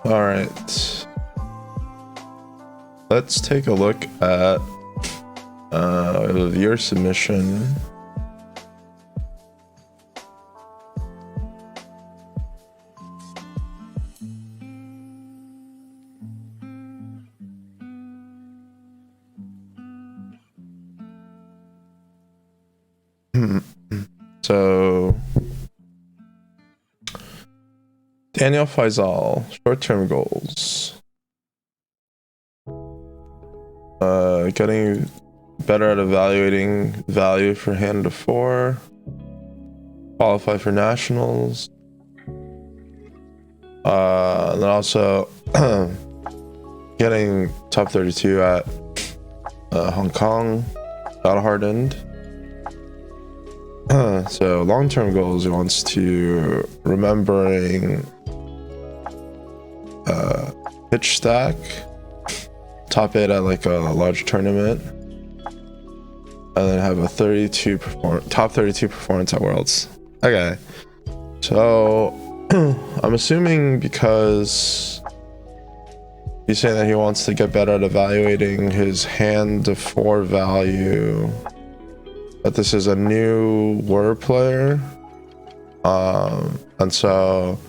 All right. Let's take a look at your submission. So Daniel Faisal, short-term goals. Getting better at evaluating value for hand to 4. Qualify for nationals. And then also getting top 32 at Hong Kong. Got hardened. So long-term goals, he wants to remembering pitch stack, top 8 at like a large tournament, and then have a top 32 performance at Worlds. Okay, so I'm assuming because he's saying that he wants to get better at evaluating his hand to 4 value, that this is a new word player, and so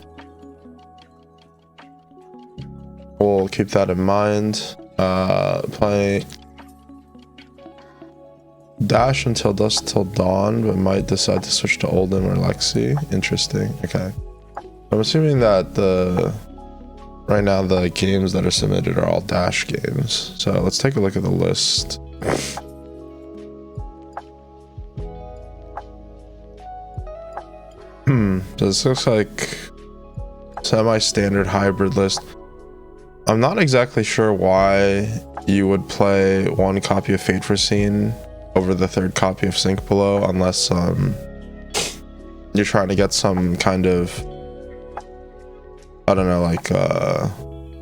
we'll keep that in mind. Playing Dash until dusk till dawn, but might decide to switch to Oldhim or Lexi. Interesting. Okay, I'm assuming that right now the games that are submitted are all Dash games, so let's take a look at the list. So this looks like semi-standard hybrid list. I'm not exactly sure why you would play one copy of Fate Foreseen over the 3rd copy of Sync Below, unless you're trying to get some kind of, I don't know, like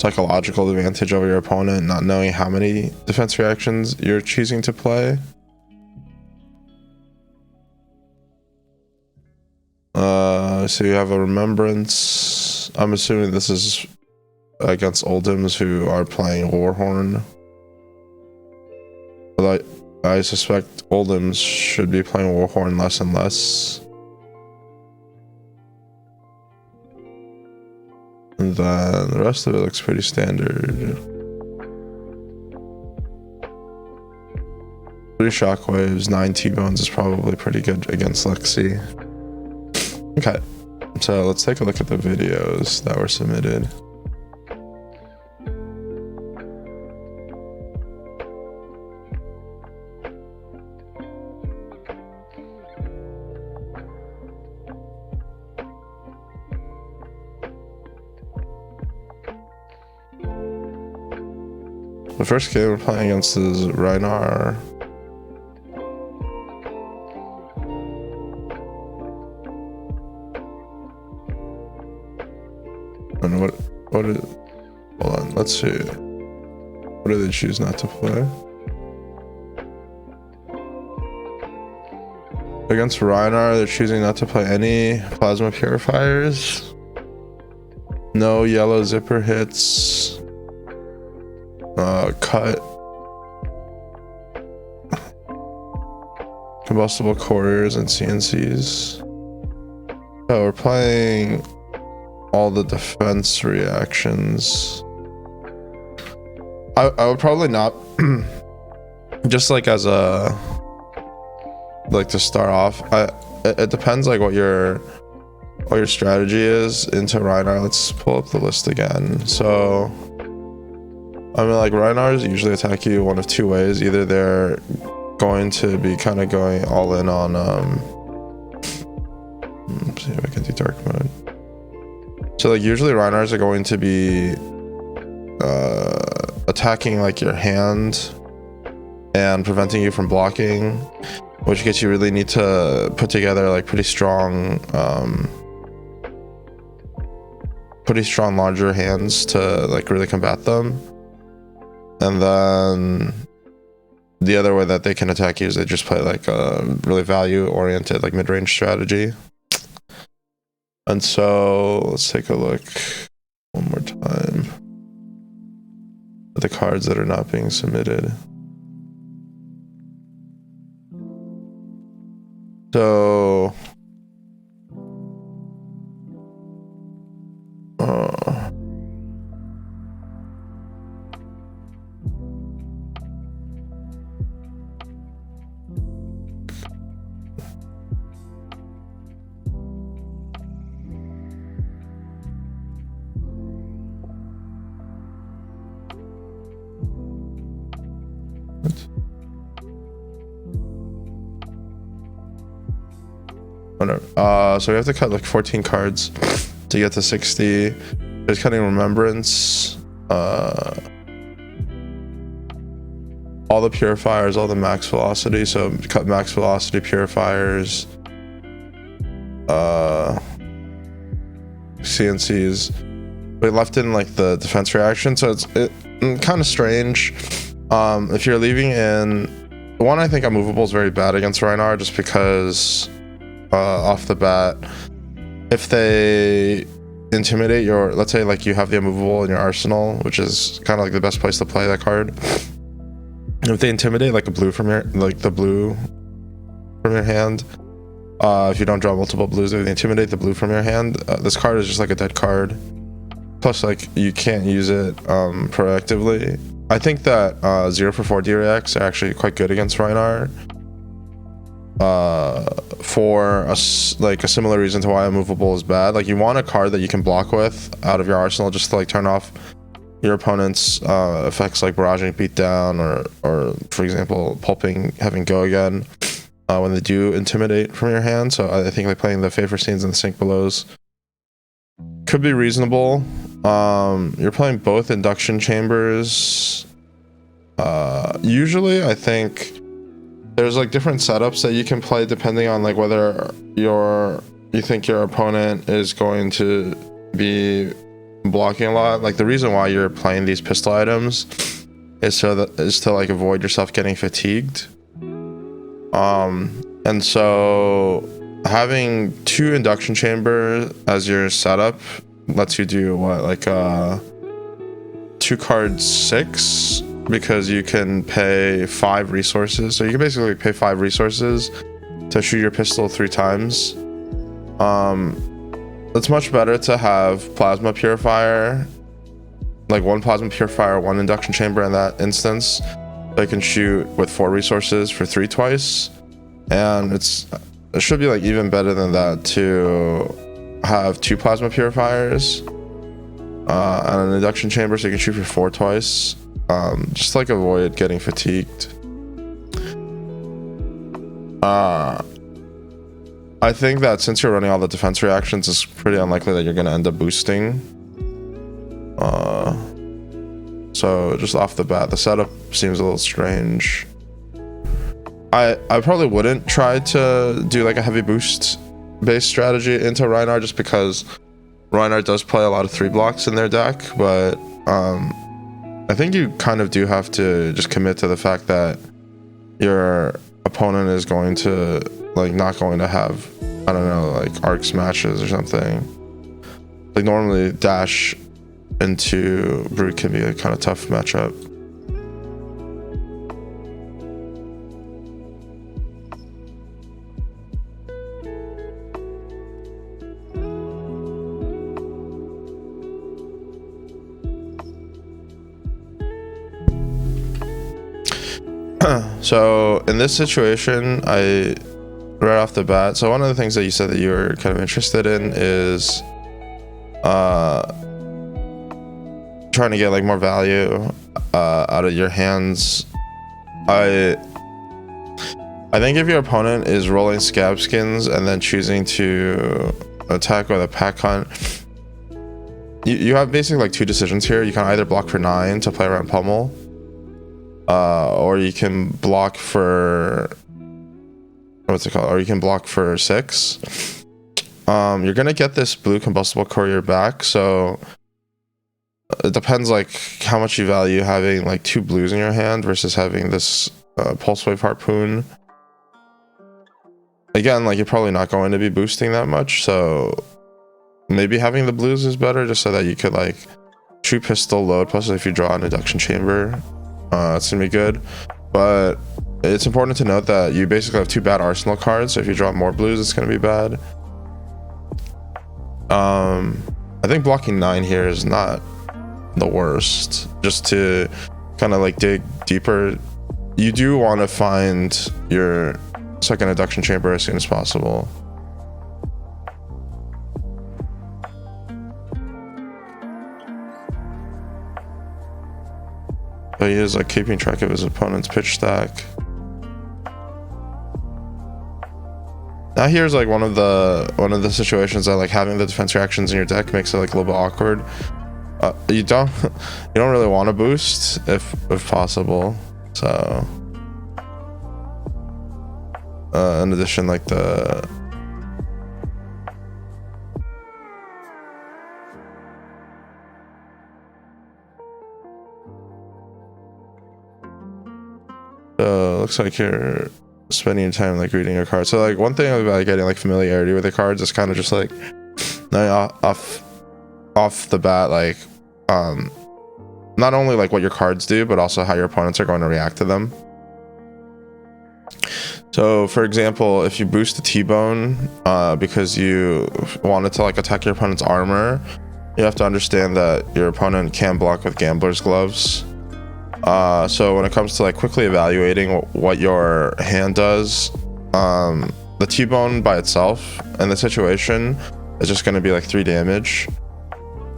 psychological advantage over your opponent, not knowing how many defense reactions you're choosing to play. So you have a Remembrance. I'm assuming this is against Oldhims who are playing Warhorn. But I suspect Oldhims should be playing Warhorn less and less. And then the rest of it looks pretty standard. 3 Shockwaves, 9 T-Bones is probably pretty good against Lexi. Okay, so let's take a look at the videos that were submitted. The first game we're playing against is Reinar. And what is, hold on, let's see. What do they choose not to play? Against Reinar, they're choosing not to play any plasma purifiers. No yellow zipper hits. Cut. Combustible couriers and CNCs. Oh, we're playing all the defense reactions. I would probably not just like as a like to start off. It depends like what your strategy is into Reinar. Let's pull up the list again. So I mean, like Reinars usually attack you one of 2 ways. Either they're going to be kind of going all in on let's see if I can do dark mode. So like usually Reinars are going to be attacking like your hand and preventing you from blocking, which gets you really need to put together like pretty strong larger hands to like really combat them. And then the other way that they can attack you is they just play like a really value oriented like mid-range strategy. And so let's take a look one more time. time. The cards that are not being submitted. So so we have to cut like 14 cards to get to 60. There's cutting Remembrance, all the purifiers, all the max velocity. So cut max velocity purifiers, CNCs. We left in like the defense reaction, so it's kind of strange. If you're leaving in one, I think Unmovable is very bad against Rhinar, just because off the bat, if they intimidate your, let's say like you have the Unmovable in your arsenal, which is kind of like the best place to play that card. If they intimidate like the blue from your hand, if you don't draw multiple blues, if they intimidate the blue from your hand, this card is just like a dead card. Plus, like, you can't use it proactively. I think that 0 for 4 D-Reacts are actually quite good against Rhinar. For a similar reason to why Unmovable is bad. Like, you want a card that you can block with out of your arsenal just to like turn off your opponent's effects, like barraging beatdown, or for example pulping, having go again when they do intimidate from your hand. So I think like playing the Favor Scenes and the Sink Belows could be reasonable. You're playing both induction chambers. Usually I think there's like different setups that you can play depending on like whether you think your opponent is going to be blocking a lot. Like the reason why you're playing these pistol items is to like avoid yourself getting fatigued. And so having 2 induction chambers as your setup lets you do what, like 2 cards 6, because you can pay 5 resources. So you can basically pay 5 resources to shoot your pistol 3 times. It's much better to have Plasma Purifier, like 1 Plasma Purifier, 1 induction chamber in that instance. So I can shoot with 4 resources for 3 twice. And it should be like even better than that to have 2 Plasma Purifiers and an induction chamber, so you can shoot for 4 twice. Just like avoid getting fatigued. I think that since you're running all the defense reactions, it's pretty unlikely that you're going to end up boosting. So just off the bat, the setup seems a little strange. I probably wouldn't try to do like a heavy boost based strategy into Rhinar, just because Rhinar does play a lot of 3 blocks in their deck, but I think you kind of do have to just commit to the fact that your opponent is going to like not going to have, I don't know, like arc smashes or something. Like normally dash into Brute can be a kind of tough matchup. So in this situation, right off the bat, so one of the things that you said that you were kind of interested in is trying to get like more value out of your hands. I think if your opponent is rolling Scab Skins and then choosing to attack with a Pack Hunt, you have basically like 2 decisions here. You can either block for 9 to play around Pummel, or you can block for or you can block for 6. You're gonna get this blue Combustible Courier back, so it depends like how much you value having like 2 blues in your hand versus having this Pulse Wave Harpoon. Again, like you're probably not going to be boosting that much, so maybe having the blues is better, just so that you could like true pistol load, plus if you draw an induction chamber, it's gonna be good. But it's important to note that you basically have 2 bad arsenal cards, so if you draw more blues, it's gonna be bad. I think blocking 9 here is not the worst. Just to kind of like dig deeper, you do want to find your second induction chamber as soon as possible. But he is like keeping track of his opponent's pitch stack. Now here's like one of the situations that like having the defense reactions in your deck makes it like a little bit awkward. You don't really want to boost if possible. So in addition, like looks like you're spending your time like reading your cards. So like one thing about getting like familiarity with the cards is kind of just like off the bat, like not only like what your cards do, but also how your opponents are going to react to them. So for example, if you boost the T-bone because you wanted to like attack your opponent's armor, you have to understand that your opponent can block with Gambler's Gloves. So when it comes to like quickly evaluating what your hand does, the T-bone by itself in the situation is just going to be like 3 damage.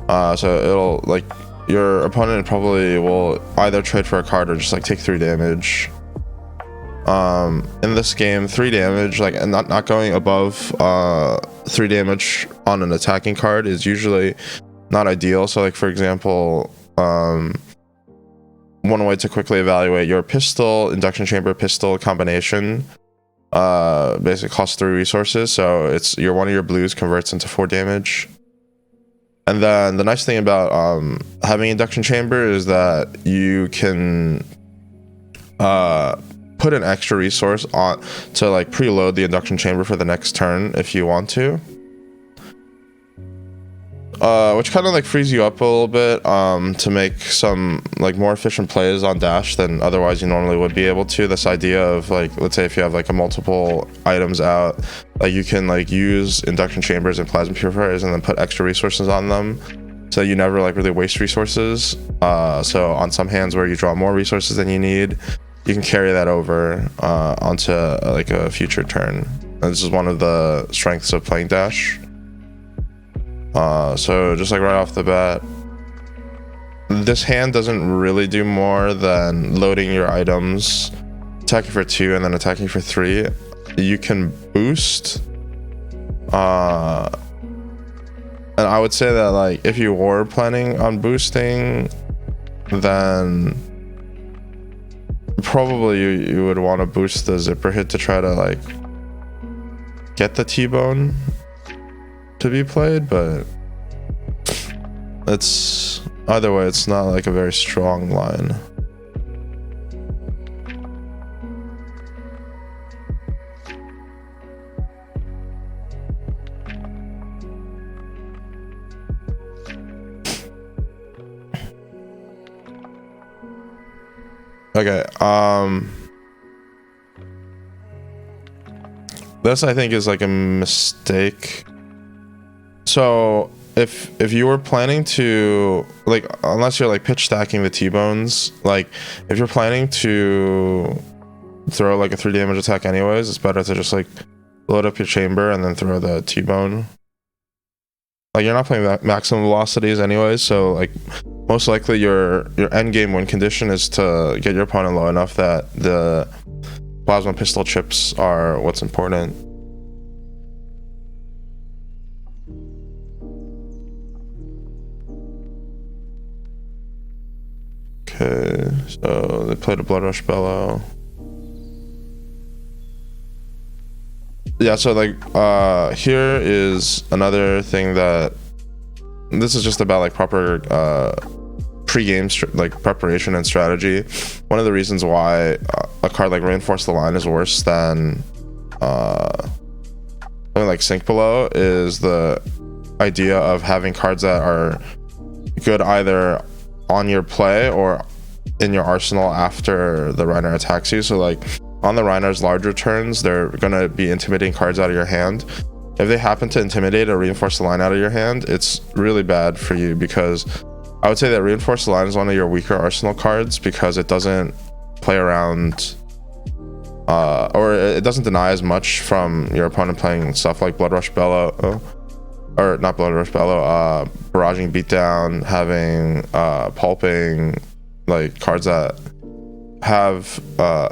So it'll like your opponent probably will either trade for a card or just like take 3 damage. In this game, 3 damage, like, and not going above 3 damage on an attacking card is usually not ideal. So like for example, one way to quickly evaluate your pistol, induction chamber pistol combination, basically costs 3 resources. So it's one of your blues converts into 4 damage. And then the nice thing about having induction chamber is that you can put an extra resource on to like preload the induction chamber for the next turn if you want to. Which kind of like frees you up a little bit to make some like more efficient plays on dash than otherwise you normally would be able to. This idea of like, let's say if you have like a multiple items out, like you can like use induction chambers and plasma purifiers and then put extra resources on them, so you never like really waste resources. So on some hands where you draw more resources than you need, you can carry that over onto like a future turn. And this is one of the strengths of playing dash. So just like right off the bat, this hand doesn't really do more than loading your items, attacking for 2 and then attacking for 3. You can boost, and I would say that like if you were planning on boosting, then probably you would want to boost the zipper hit to try to like get the T-bone to be played, but it's either way, it's not like a very strong line. Okay, this I think is like a mistake. So if you were planning to like, unless you're like pitch stacking the T-bones, like if you're planning to throw like a 3 damage attack anyways, it's better to just like load up your chamber and then throw the T-bone. Like you're not playing maximum velocities anyways, so like most likely your end game win condition is to get your opponent low enough that the plasma pistol chips are what's important. Okay, so they played a Blood Rush Bellow. Yeah, so like here is another thing that this is just about like proper pre-game like preparation and strategy. One of the reasons why a card like Reinforce the Line is worse than something like Sink Below is the idea of having cards that are good either on your play or in your arsenal after the Reiner attacks you. So like on the Reiner's larger turns, they're gonna be intimidating cards out of your hand. If they happen to intimidate or reinforce the line out of your hand, it's really bad for you, because I would say that reinforce the line is one of your weaker arsenal cards, because it doesn't play around or it doesn't deny as much from your opponent playing stuff like Bloodrush Bellow, or not Bloodrush Bellow, Barraging Beatdown, having Pulping, like cards that have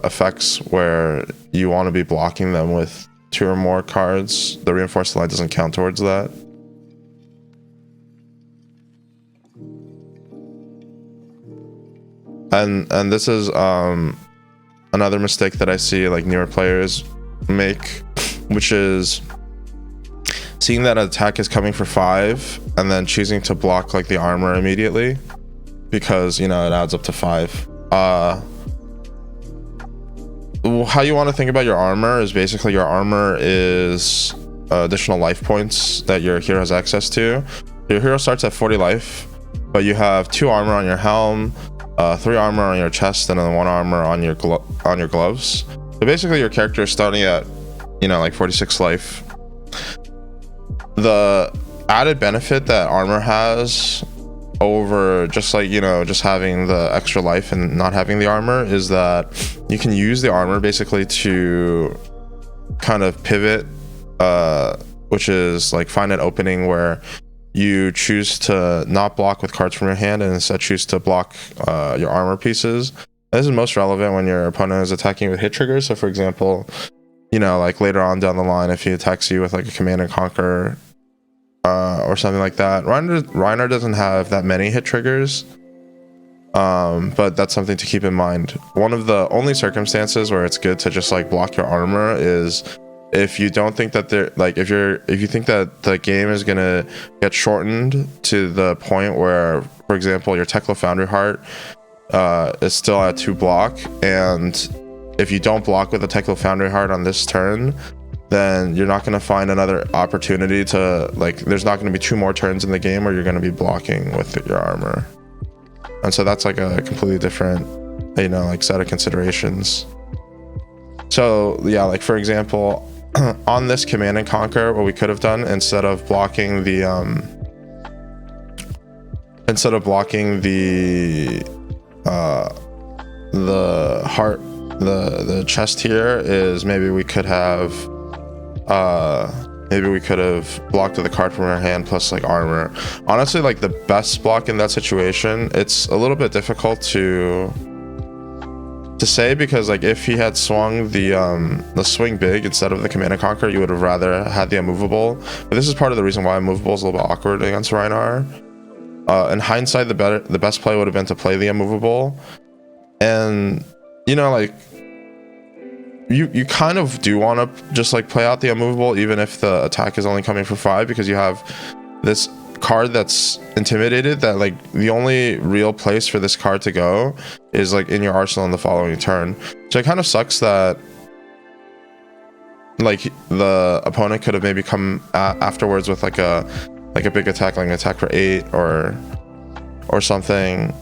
effects where you want to be blocking them with 2 or more cards. The reinforced line doesn't count towards that. And this is another mistake that I see like newer players make, which is seeing that an attack is coming for 5 and then choosing to block like the armor immediately, because you know it adds up to 5. How you want to think about your armor is basically your armor is additional life points that your hero has access to. Your hero starts at 40 life, but you have 2 armor on your helm, 3 armor on your chest, and then 1 armor on your gloves. So basically your character is starting at, you know, like 46 life. The added benefit that armor has over just like, you know, just having the extra life and not having the armor is that you can use the armor basically to kind of pivot, which is like find an opening where you choose to not block with cards from your hand and instead choose to block your armor pieces. This is most relevant when your opponent is attacking with hit triggers. So for example, you know, like later on down the line, if he attacks you with like a Command and Conquer or something like that. Reiner doesn't have that many hit triggers, but that's something to keep in mind. One of the only circumstances where it's good to just like block your armor is if you don't think that they're like, if you think that the game is gonna get shortened to the point where, for example, your Teklo Foundry Heart is still at 2 block, and if you don't block with the Teklo Foundry Heart on this turn, then you're not going to find another opportunity to, like, there's not going to be 2 more turns in the game where you're going to be blocking with your armor. And so that's like a completely different, you know, like set of considerations. So yeah, like for example, on this Command and Conquer, what we could have done instead of blocking the heart, the chest here, is maybe we could have blocked with a card from our hand plus like armor. Honestly, like the best block in that situation, it's a little bit difficult to say, because like if he had swung the swing big instead of the Command and Conquer, you would have rather had the immovable. But this is part of the reason why immovable is a little bit awkward against Reinar. In hindsight, the best play would have been to play the immovable, and you know, like you kind of do want to just like play out the immovable even if the attack is only coming for 5, because you have this card that's intimidated, that like the only real place for this card to go is like in your arsenal in the following turn. So it kind of sucks that like the opponent could have maybe come afterwards with like a big attack, like an attack for 8 or something.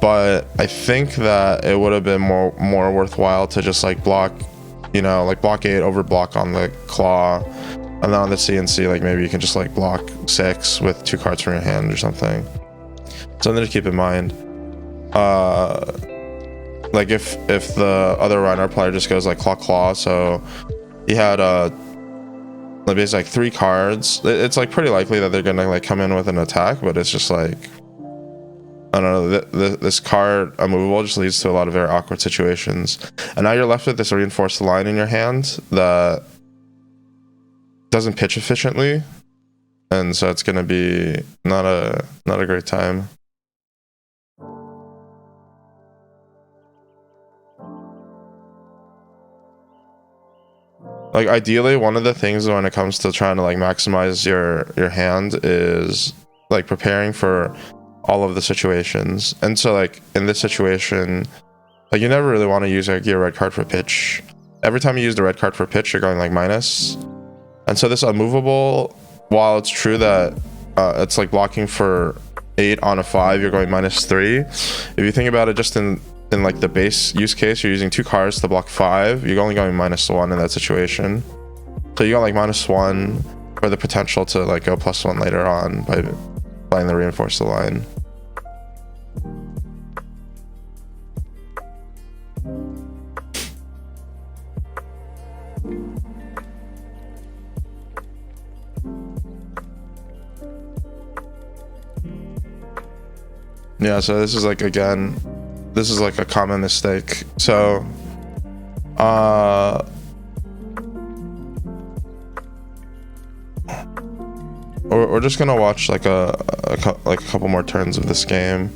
But I think that it would have been more worthwhile to just like block, you know, like block 8 over block on the claw, and then on the CNC, like maybe you can just like block 6 with 2 cards from your hand or something. Something to keep in mind. Like if the other Reinar player just goes like claw, so he had like basically like 3 cards, it's like pretty likely that they're gonna like come in with an attack, but it's just like, I don't know, this card immovable just leads to a lot of very awkward situations. And now you're left with this reinforced line in your hand that doesn't pitch efficiently, and so it's going to be not a great time. Like ideally, one of the things when it comes to trying to like maximize your hand is like preparing for all of the situations. And so like in this situation, like you never really want to use like your red card for pitch. Every time you use the red card for pitch, you're going like minus. And so this unmovable, while it's true that it's like blocking for 8 on a 5, you're going -3. If you think about it, just in like the base use case, you're using 2 cards to block 5. You're only going -1 in that situation. So you got like -1 for the potential to like go +1 later on by playing the Reinforce the Line. Yeah, so this is like, again, this is like a common mistake. So we're just gonna watch like a couple more turns of this game.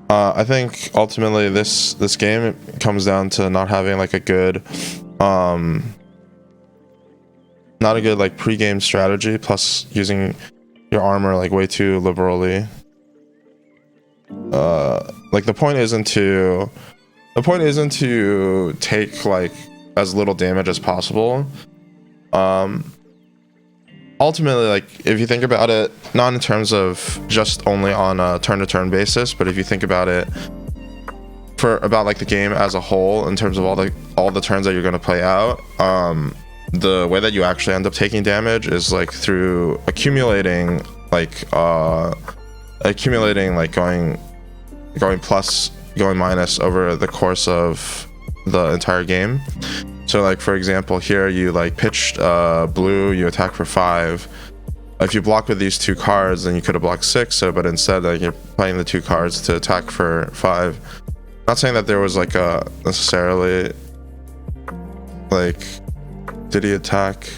I think ultimately this game comes down to not having like a good not a good like pre-game strategy, plus using your armor like way too liberally. Like the point isn't to take like as little damage as possible. Ultimately, like if you think about it, not in terms of just only on a turn-to-turn basis, but if you think about it about like the game as a whole, in terms of all the turns that you're going to play out, the way that you actually end up taking damage is like through accumulating going plus, going minus over the course of the entire game. So like for example, here you like pitched blue, you attack for 5. If you block with these 2 cards, then you could have blocked 6. So but instead, like you're playing the 2 cards to attack for 5. Not saying that there was like a necessarily like, did he attack?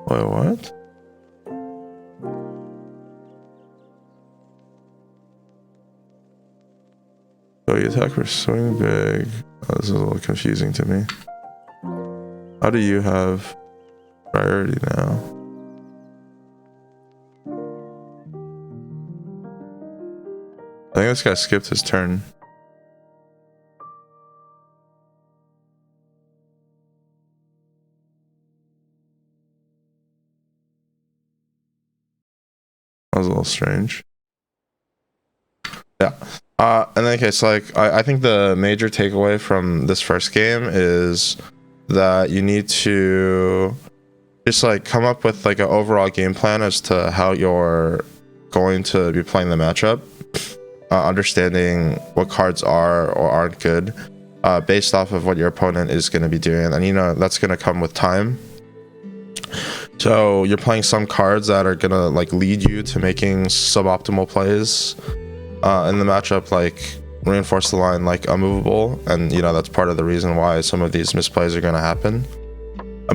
Wait, what? Oh, you attack for swing big. Oh, this is a little confusing to me. How do you have priority now? I think this guy skipped his turn. That was a little strange. Yeah. In any case, like I think the major takeaway from this first game is that you need to just like come up with like an overall game plan as to how you're going to be playing the matchup, understanding what cards are or aren't good, based off of what your opponent is going to be doing, and you know that's going to come with time. So you're playing some cards that are gonna like lead you to making suboptimal plays in the matchup, like Reinforce the Line, like Unmovable, and you know that's part of the reason why some of these misplays are gonna happen.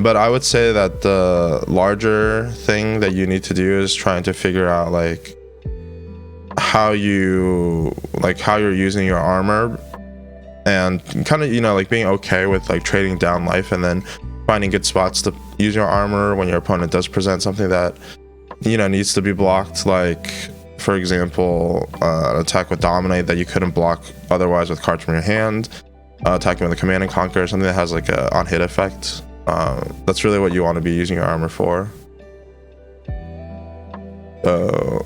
But I would say that the larger thing that you need to do is trying to figure out like how you're using your armor, and kind of, you know, like being okay with like trading down life and then finding good spots to use your armor when your opponent does present something that, you know, needs to be blocked. Like for example, an attack with Dominate that you couldn't block otherwise with cards from your hand, attacking with a Command and Conquer, something that has like a on-hit effect. That's really what you want to be using your armor for. So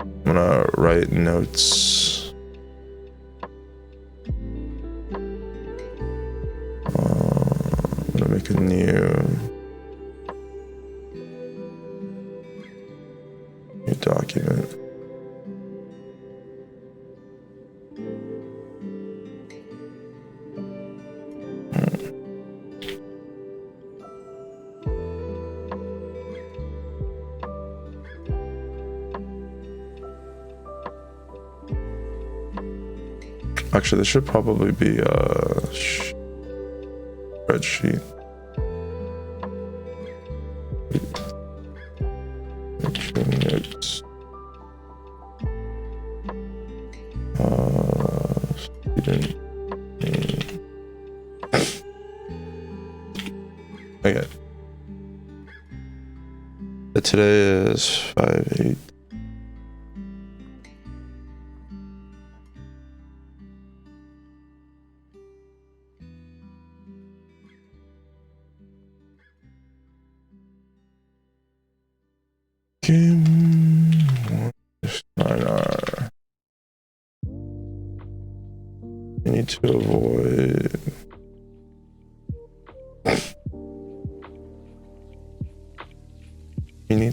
I'm gonna write notes. I'm gonna make a new document. Actually, this should probably be a spreadsheet. Notes. Student name. Okay. Today is 5/8.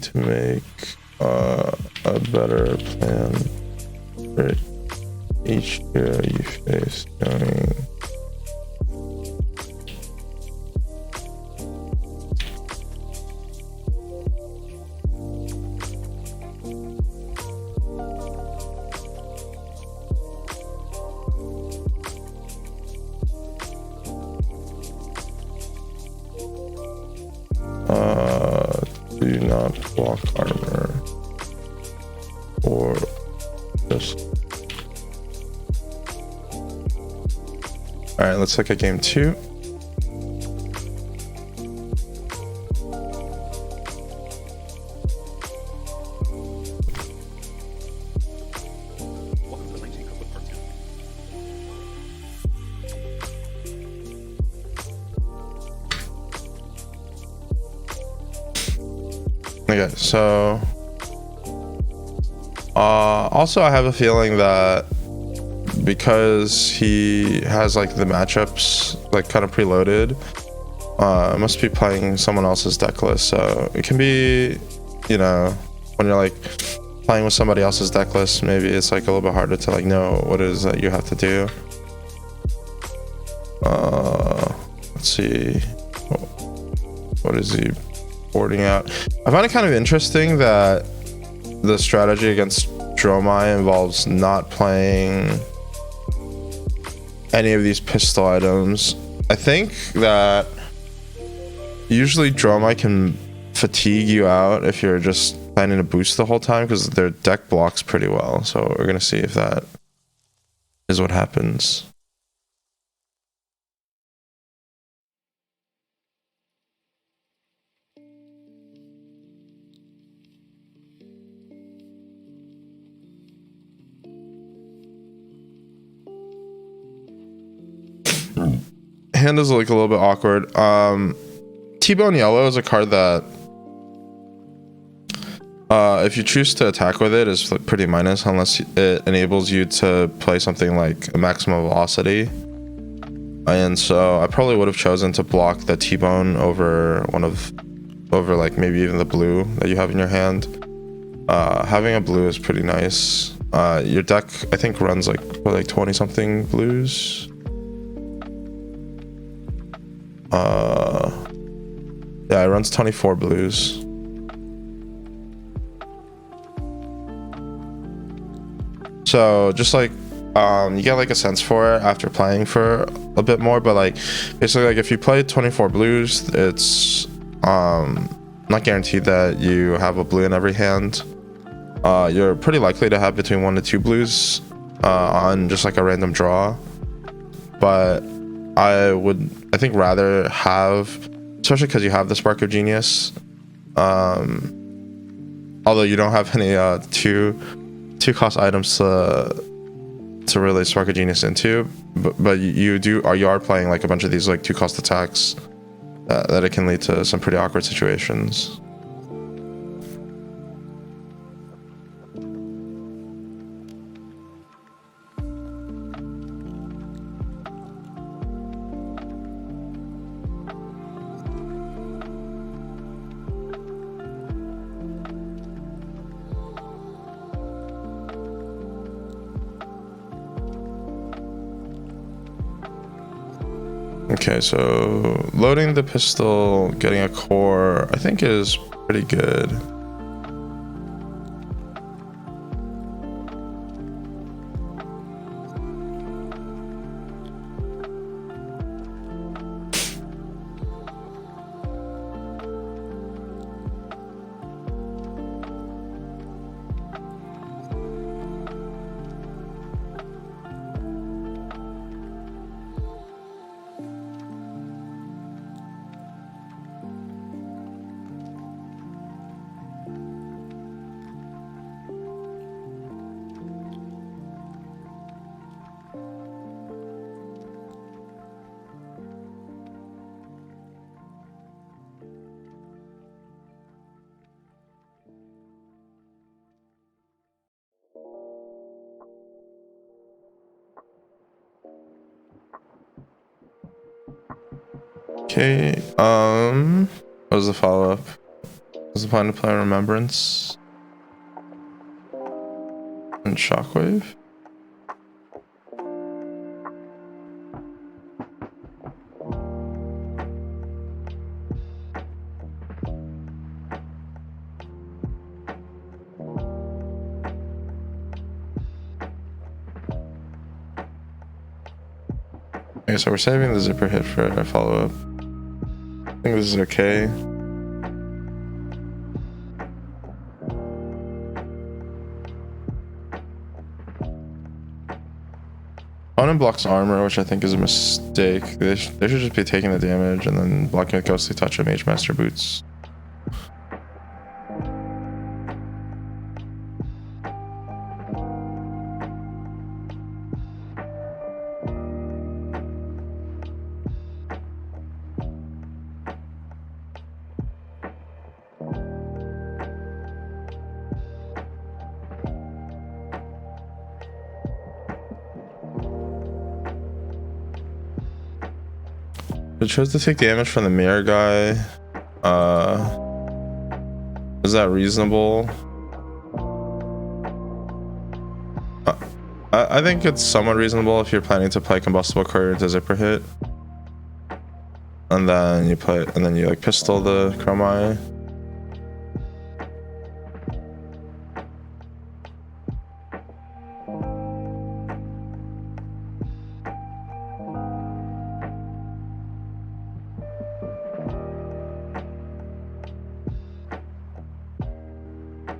trying to make a better plan for each year you face going. Do not block armor or just. All right, let's look at game 2. Okay, so also I have a feeling that because he has like the matchups like kind of preloaded, must be playing someone else's deck list. So it can be, you know, when you're like playing with somebody else's deck list, maybe it's like a little bit harder to like know what it is that you have to do. Let's see, what is he boarding out? I find it kind of interesting that the strategy against Dromai involves not playing any of these pistol items. I think that usually Dromai can fatigue you out if you're just planning to boost the whole time, because their deck blocks pretty well. So we're gonna see if that is what happens. Hand is like a little bit awkward. T-Bone Yellow is a card that if you choose to attack with it is like pretty minus, unless it enables you to play something like a maximum velocity. And so I probably would have chosen to block the T-Bone over like maybe even the blue that you have in your hand. Having a blue is pretty nice. Your deck I think runs like 20 something blues. Yeah, it runs 24 blues. So just like you get like a sense for it after playing for a bit more, but like basically like if you play 24 blues, it's not guaranteed that you have a blue in every hand. You're pretty likely to have between 1 to 2 blues on just like a random draw, but I think rather have, especially because you have the Spark of Genius, although you don't have any two cost items to really Spark of Genius into, but you are playing like a bunch of these like 2 cost attacks that it can lead to some pretty awkward situations. Okay, so loading the pistol, getting a core, I think is pretty good. Okay, what was the follow-up? Was the plan to play Remembrance and Shockwave? Okay, so we're saving the zipper hit for our follow-up. I think this is okay. Opponent blocks armor, which I think is a mistake. They should just be taking the damage and then blocking with Ghostly Touch and Mage Master Boots. It chose to take damage from the mirror guy. Is that reasonable? I think it's somewhat reasonable if you're planning to play Combustible Courier into Zipper Hit. And then you like pistol the Chrome Eye.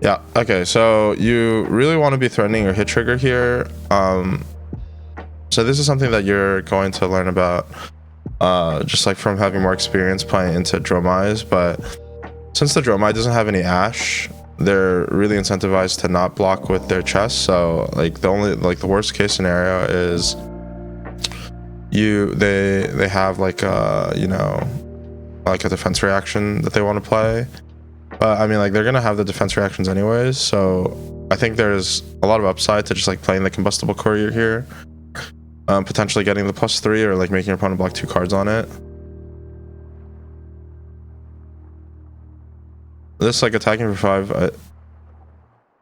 Yeah, okay, so you really want to be threatening your hit trigger here. So this is something that you're going to learn about just like from having more experience playing into Dromais, but since the Dromai doesn't have any Ash, they're really incentivized to not block with their chest. So like the worst case scenario is they have like a, you know, like a defense reaction that they want to play. I mean, like, they're gonna have the defense reactions anyways, so I think there's a lot of upside to just like playing the Combustible Courier here, potentially getting the +3 or like making your opponent block 2 cards on it. This like attacking for 5, I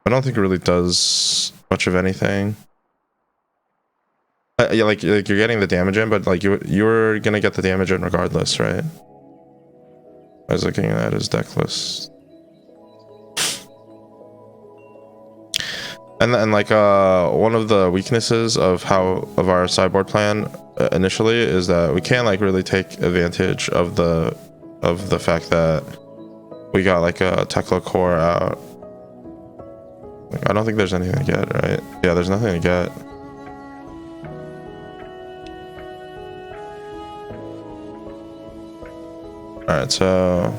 don't think it really does much of anything. Yeah, like you're getting the damage in, but like you're gonna get the damage in regardless, right? I was looking at his deck list. And like one of the weaknesses of our sideboard plan initially is that we can't like really take advantage of the fact that we got like a Tekla core out. Like, I don't think there's anything to get, right? Yeah, there's nothing to get. All right, so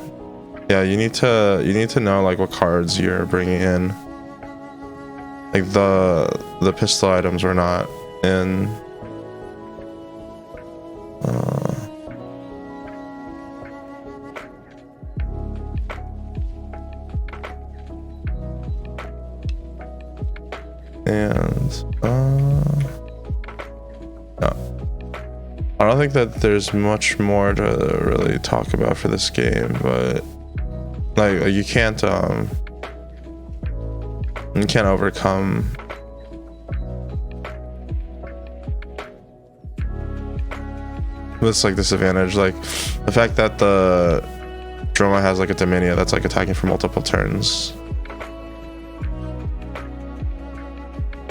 yeah, you need to know like what cards you're bringing in. Like the pistol items were not in. No. I don't think that there's much more to really talk about for this game, but like you can't overcome this like disadvantage, like the fact that the Droma has like a Dominia that's like attacking for multiple turns.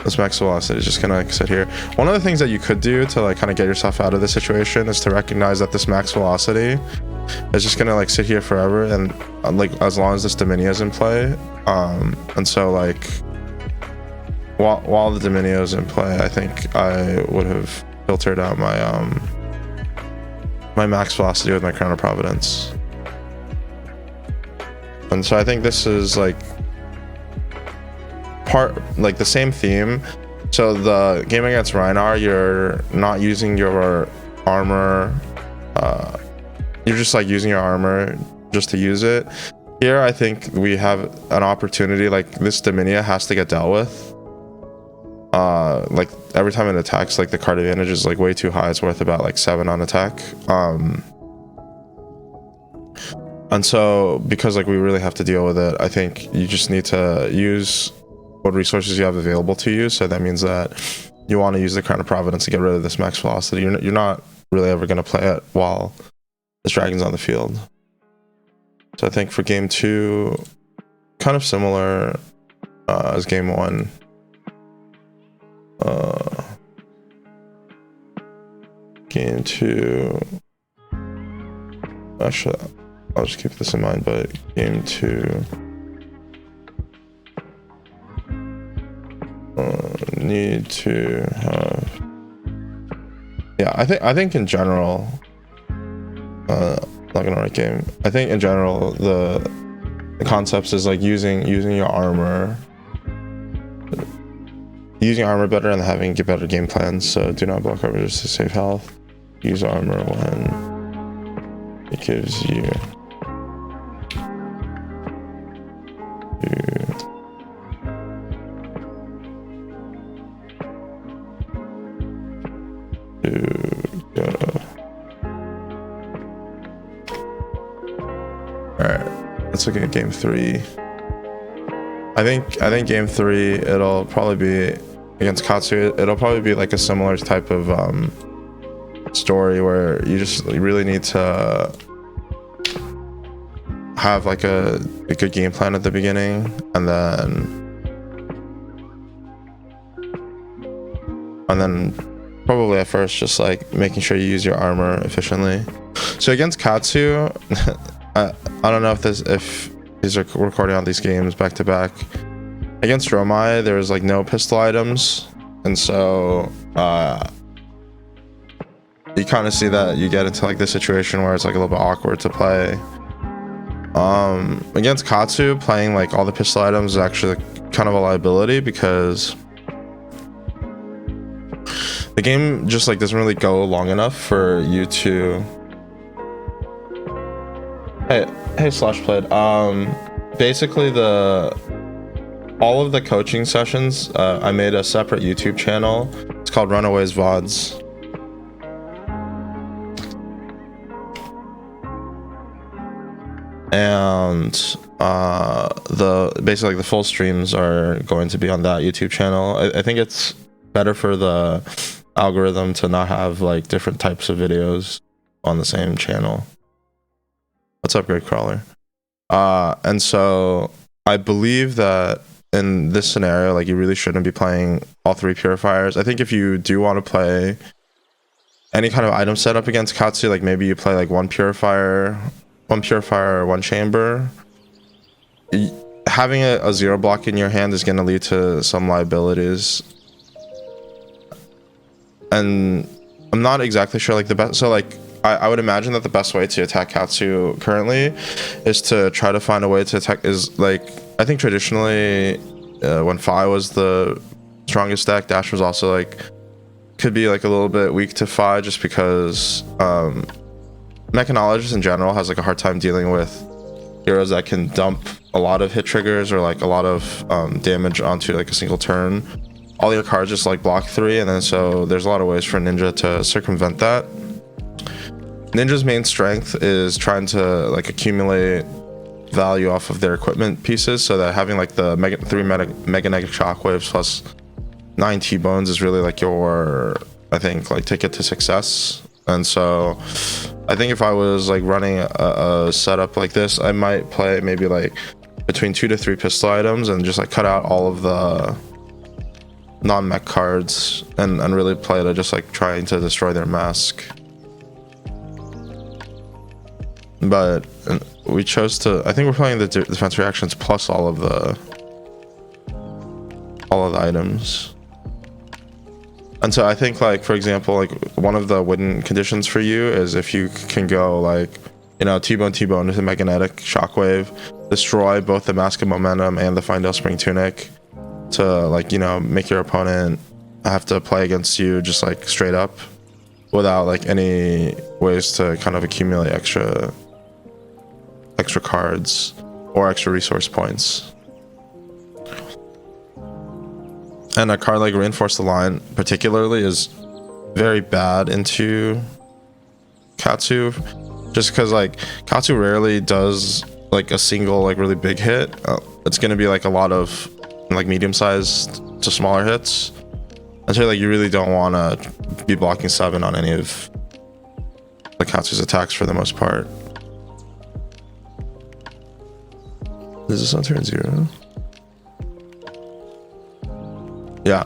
This max velocity is just gonna like sit here. One of the things that you could do to like kind of get yourself out of this situation is to recognize that this max velocity is just gonna like sit here forever, and like as long as this Dominia is in play. And so like while the Dominia is in play, I think I would have filtered out my my max velocity with my Crown of Providence. And so I think this is like the same theme. So the game against Rhinar, you're not using your armor, you're just like using your armor just to use it. Here I think we have an opportunity, like this Dominia has to get dealt with. Like every time it attacks, like the card advantage is like way too high. It's worth about like 7 on attack. And so, because like we really have to deal with it, I think you just need to use what resources you have available to you. So that means that you want to use the Crown of Providence to get rid of this max velocity. You're not really ever going to play it while this dragon's on the field. So I think for game 2, kind of similar as game 1. Game 2. Actually, I'll just keep this in mind, but game 2 need to have, yeah, I think in general, not gonna write game. I think in general the concepts is like using your armor better and having better game plans. So do not block coverages to save health. Use armor when it gives you Alright, let's look at game 3. I think game 3, it'll probably be against Katsu. It'll probably be like a similar type of story where you just really need to have like a good game plan at the beginning, and then probably at first just like making sure you use your armor efficiently. So against Katsu, I don't know if these are recording on these games back to back. Against Romai, there's like no pistol items, and so you kind of see that you get into like this situation where it's like a little bit awkward to play. Against Katsu, playing like all the pistol items is actually like, kind of a liability, because the game just like doesn't really go long enough for you to. Hey Slash Played. Basically all of the coaching sessions, I made a separate YouTube channel. It's called Runaways VODs. And basically the full streams are going to be on that YouTube channel. I think it's better for the algorithm to not have like different types of videos on the same channel. What's up, Great Crawler? And so I believe that in this scenario, like you really shouldn't be playing all 3 purifiers. I think if you do want to play any kind of item setup against Katsu, like maybe you play like one purifier, or one chamber. Having a 0 block in your hand is going to lead to some liabilities. And I'm not exactly sure like the best. So like I would imagine that the best way to attack Katsu currently is to try to find a way to attack. Is like, I think traditionally when Fi was the strongest deck, Dash was also like, could be like a little bit weak to Fi, just because Mechanologist in general has like a hard time dealing with heroes that can dump a lot of hit triggers or like a lot of damage onto like a single turn. All your cards just like block 3, and then so there's a lot of ways for Ninja to circumvent that. Ninja's main strength is trying to like accumulate value off of their equipment pieces, so that having like the three mega negative shockwaves plus 9 T-bones is really like your, I think, like ticket to success. And so I think if I was like running a setup like this, I might play maybe like between 2 to 3 pistol items and just like cut out all of the non-mech cards and really play to just like trying to destroy their mask. But we chose to, I think we're playing the defense reactions plus all of the items. And so I think, like, for example, like one of the win conditions for you is if you can go like, you know, T-bone with a magnetic shockwave, destroy both the Mask of Momentum and the Findale Spring Tunic to, like, you know, make your opponent have to play against you just like straight up without like any ways to kind of accumulate extra cards or extra resource points. And a card like Reinforce the Line particularly is very bad into Katsu, just because like Katsu rarely does like a single like really big hit. It's gonna be like a lot of like medium-sized to smaller hits, and so like you really don't want to be blocking 7 on any of the Katsu's attacks for the most part. Is this on turn 0? Yeah.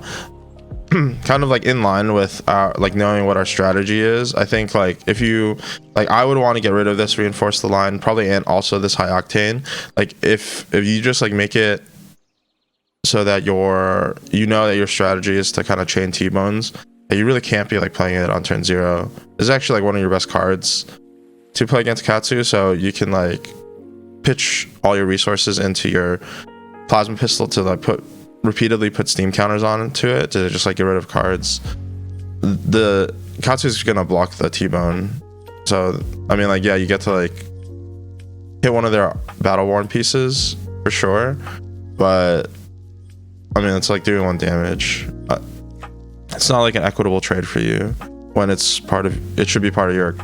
Kind of like in line with our like knowing what our strategy is. I think like if you like, I would want to get rid of this reinforce the line probably, and also this high octane. Like if you just like make it so that you know that your strategy is to kind of chain T-bones, and you really can't be like playing it on turn 0. This is actually like one of your best cards to play against Katsu, so you can like pitch all your resources into your plasma pistol to like repeatedly put steam counters onto it to just like get rid of cards. The Katsu is gonna block the T-bone, so I mean like yeah, you get to like hit one of their battle worn pieces for sure, but I mean it's like doing 1 damage. It's not like an equitable trade for you when it should be part of your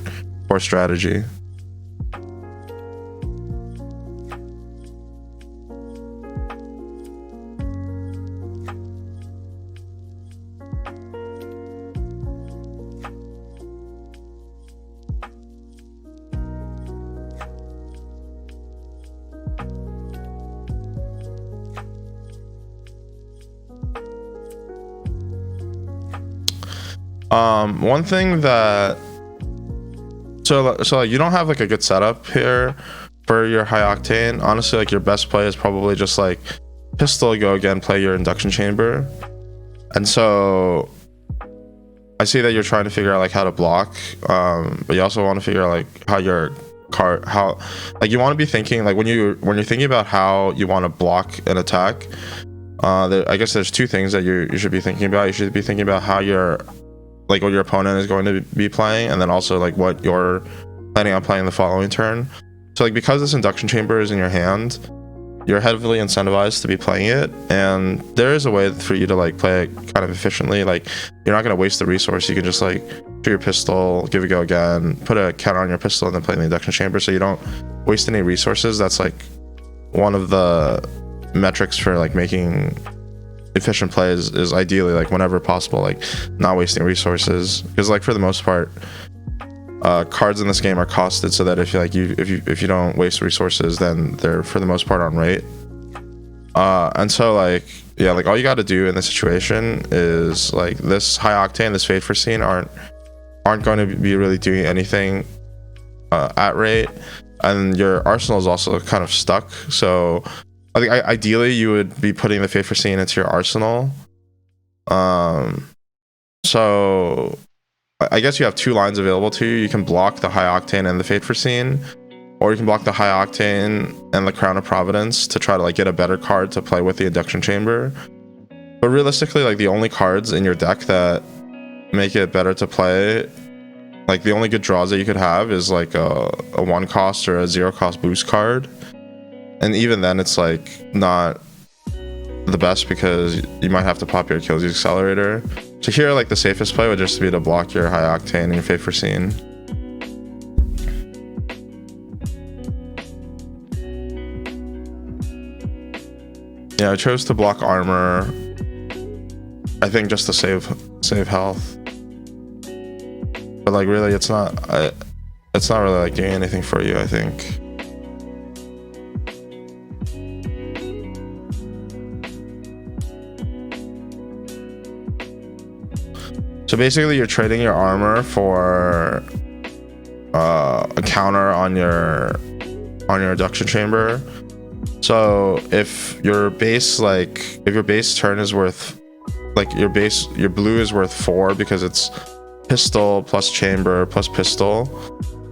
core strategy. One thing that so like you don't have like a good setup here for your high octane. Honestly, like your best play is probably just like pistol, go again, play your induction chamber. And so I see that you're trying to figure out like how to block, but you also want to figure out like how your card, how like you want to be thinking like when you're thinking about how you want to block an attack. I guess there's 2 things that you should be thinking about. You should be thinking about how what your opponent is going to be playing, and then also like what you're planning on playing the following turn. So like because this induction chamber is in your hand, you're heavily incentivized to be playing it, and there is a way for you to like play it kind of efficiently. Like you're not going to waste the resource. You can just like shoot your pistol, give it go again, put a counter on your pistol, and then play in the induction chamber, so you don't waste any resources. That's like one of the metrics for like making efficient plays, is ideally like whenever possible like not wasting resources, because like for the most part cards in this game are costed so that if you don't waste resources, then they're for the most part on rate. And so like yeah, like all you got to do in this situation is like this high octane, this Fate Foreseen aren't going to be really doing anything at rate, and your arsenal is also kind of stuck. So I think ideally you would be putting the Fate Foreseen into your arsenal. So I guess you have 2 lines available to you. You can block the high octane and the Fate Foreseen, or you can block the high octane and the Crown of Providence to try to like get a better card to play with the induction chamber. But realistically, like the only cards in your deck that make it better to play, like the only good draws that you could have is like a 1 cost or a 0 cost boost card. And even then it's like not the best, because you might have to pop your Achilles Accelerator. So here like the safest play would just be to block your high octane and your Fate Foreseen. Yeah, I chose to block armor, I think just to save health. But like really it's not really like doing anything for you, I think. So basically you're trading your armor for a counter on your induction chamber. So if your base turn is worth like your blue is worth 4 because it's pistol plus chamber plus pistol,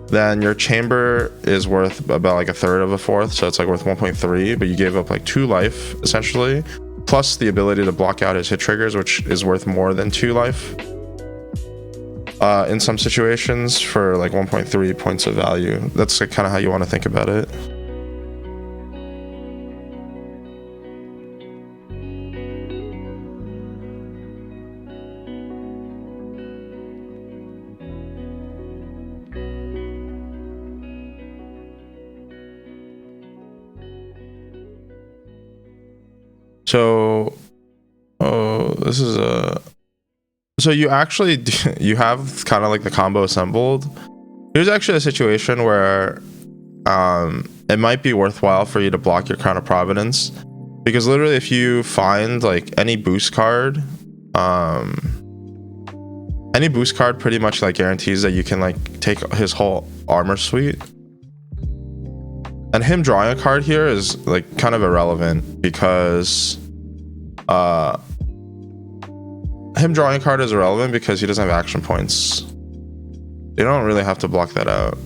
then your chamber is worth about like 1/3 of a 4th, so it's like worth 1.3, but you gave up like 2 life essentially, plus the ability to block out his hit triggers, which is worth more than 2 life in some situations for like 1.3 points of value. That's like kind of how you want to think about it. So, oh, this is a. So you actually you have kind of like the combo assembled. There's actually a situation where it might be worthwhile for you to block your Crown of Providence, because literally if you find like any boost card pretty much like guarantees that you can like take his whole armor suite. And him drawing a card here is like kind of irrelevant, because him drawing a card is irrelevant because he doesn't have action points. You don't really have to block that out.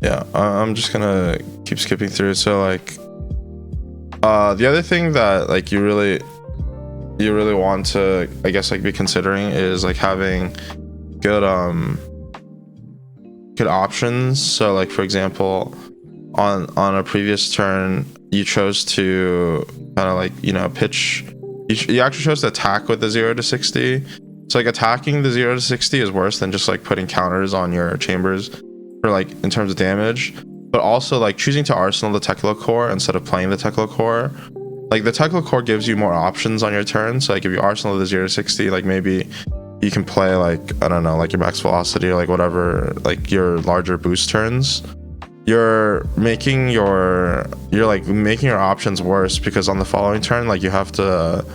Yeah, I'm just gonna keep skipping through. So like the other thing that like you really want to, I guess, like be considering is like having good options. So like for example, on a previous turn you chose to kind of like, you know, pitch, you actually chose to attack with the 0 to 60. So like attacking the 0 to 60 is worse than just like putting counters on your chambers for like in terms of damage. But also like choosing to arsenal the Tekla core instead of playing the Tekla core, like the Tekla core gives you more options on your turn. So like if you arsenal the 0 to 60, like maybe you can play like, I don't know, like your max velocity or like whatever, like your larger boost turns. You're making your options worse, because on the following turn, like you have to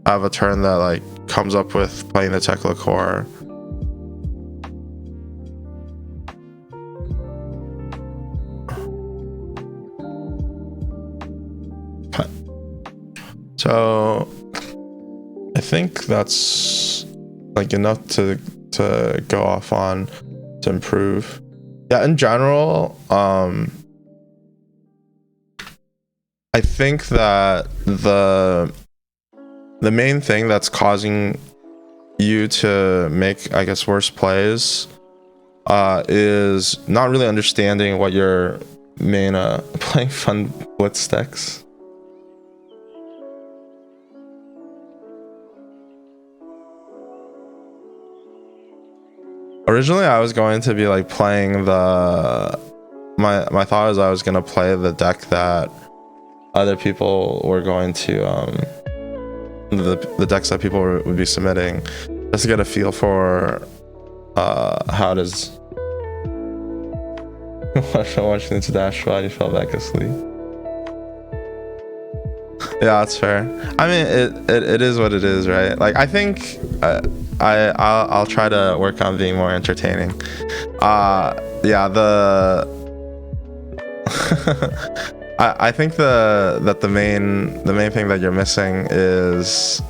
have a turn that like comes up with playing the Tekla core. So I think that's like enough to go off on to improve. Yeah, in general, I think that the main thing that's causing you to make, I guess, worse plays is not really understanding what your main playing fun blitz decks. Originally, I was going to be like playing the my thought is I was gonna play the deck that other people were going to the decks that people would be submitting, just to get a feel for how it is. Watching the dash while you fell back asleep. Yeah, that's fair. I mean, it is what it is, right? Like I think I'll try to work on being more entertaining. Yeah, I think that the main thing that you're missing is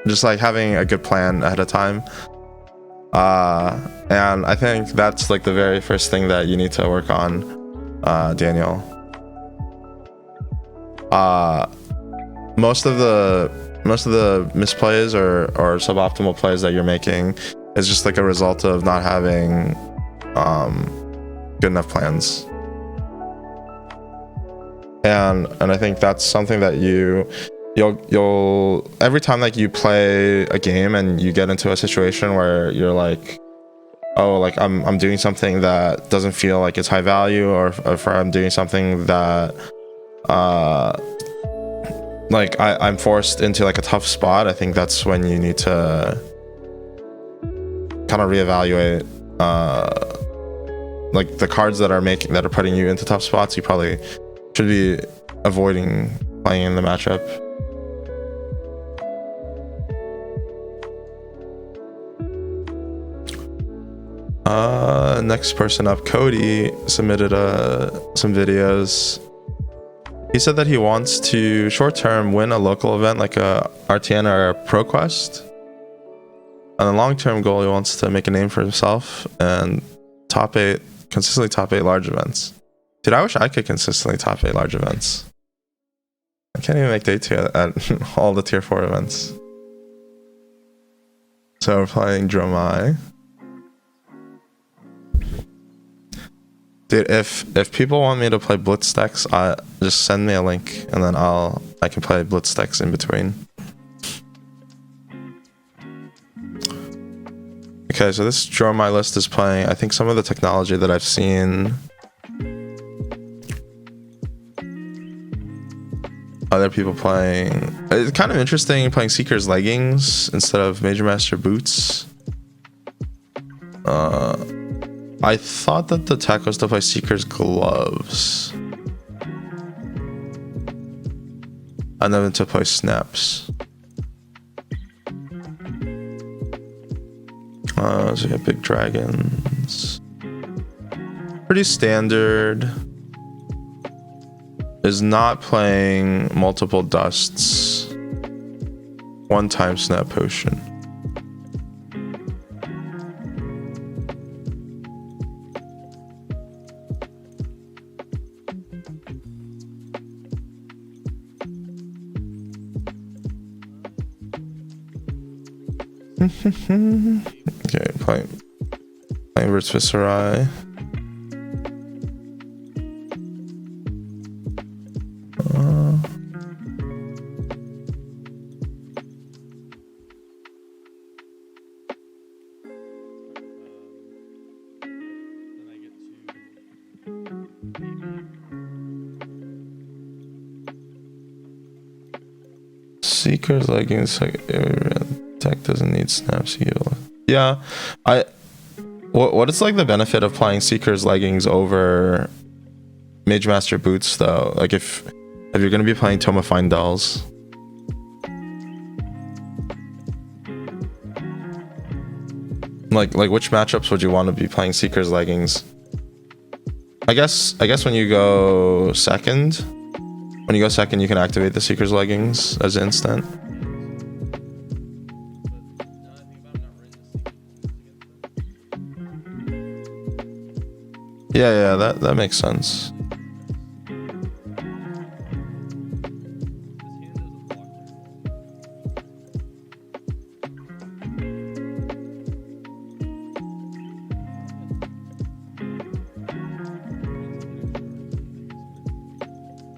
just like having a good plan ahead of time. And I think that's like the very first thing that you need to work on, Daniel. Most of the misplays or suboptimal plays that you're making is just like a result of not having good enough plans. And I think that's something that you'll every time like you play a game and you get into a situation where you're like, oh, like I'm doing something that doesn't feel like it's high value, or if I'm doing something that like I'm forced into like a tough spot, I think that's when you need to kind of reevaluate like the cards that are putting you into tough spots. You probably should be avoiding playing in the matchup. Next person up, Cody, submitted some videos. He said that he wants to short-term win a local event like a RTN or a ProQuest. On the long-term goal, he wants to make a name for himself and consistently top 8 large events. Dude, I wish I could consistently top 8 large events. I can't even make day 2 at all the tier 4 events. So we're playing Dromai. Dude, if people want me to play blitz decks, just send me a link and then I can play blitz decks in between. Okay, so this Draw My List is playing, I think, some of the technology that I've seen other people playing. It's kind of interesting playing Seeker's Leggings instead of Major Master Boots. I thought that the tech was to play Seeker's Gloves. And then to play Snaps. So we have Big Dragons. Pretty standard. Is not playing multiple dusts. One time Snap Potion. Okay, playing versus Viserai. Seeker's Leggings tech doesn't need snaps heal. Yeah, what is like the benefit of playing Seeker's Leggings over Mage Master Boots though? Like if you're gonna be playing Tome of Fyendals. Like which matchups would you want to be playing Seeker's Leggings? I guess when you go second. When you go second, you can activate the Seeker's Leggings as instant. Yeah, that makes sense.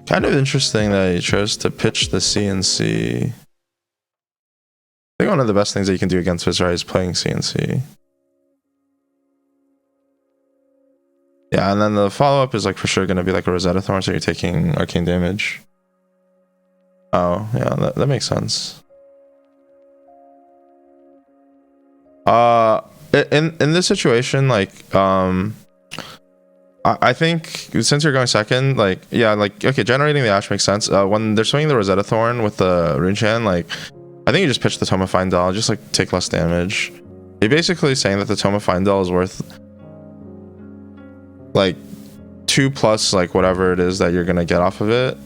Kind of interesting that he chose to pitch the CNC. I think one of the best things that you can do against Viserai is playing CNC. Yeah, and then the follow-up is like for sure going to be like a Rosetta Thorn, so you're taking arcane damage. Oh, yeah, that makes sense. In this situation, like, I think since you're going second, like, yeah, like, okay, generating the Ash makes sense. When they're swinging the Rosetta Thorn with the Rune Chan, like, I think you just pitch the Tome of Fyendal, just like take less damage. You're basically saying that the Tome of Fyendal is worth like 2+ like whatever it is that you're gonna get off of it,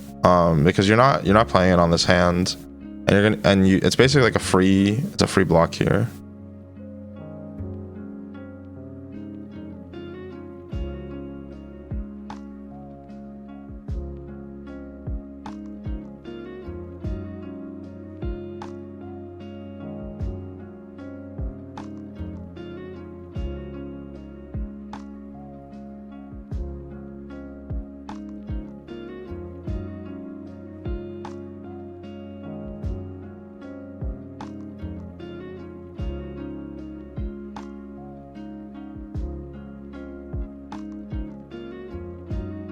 because you're not playing it on this hand, and it's basically like a free block here.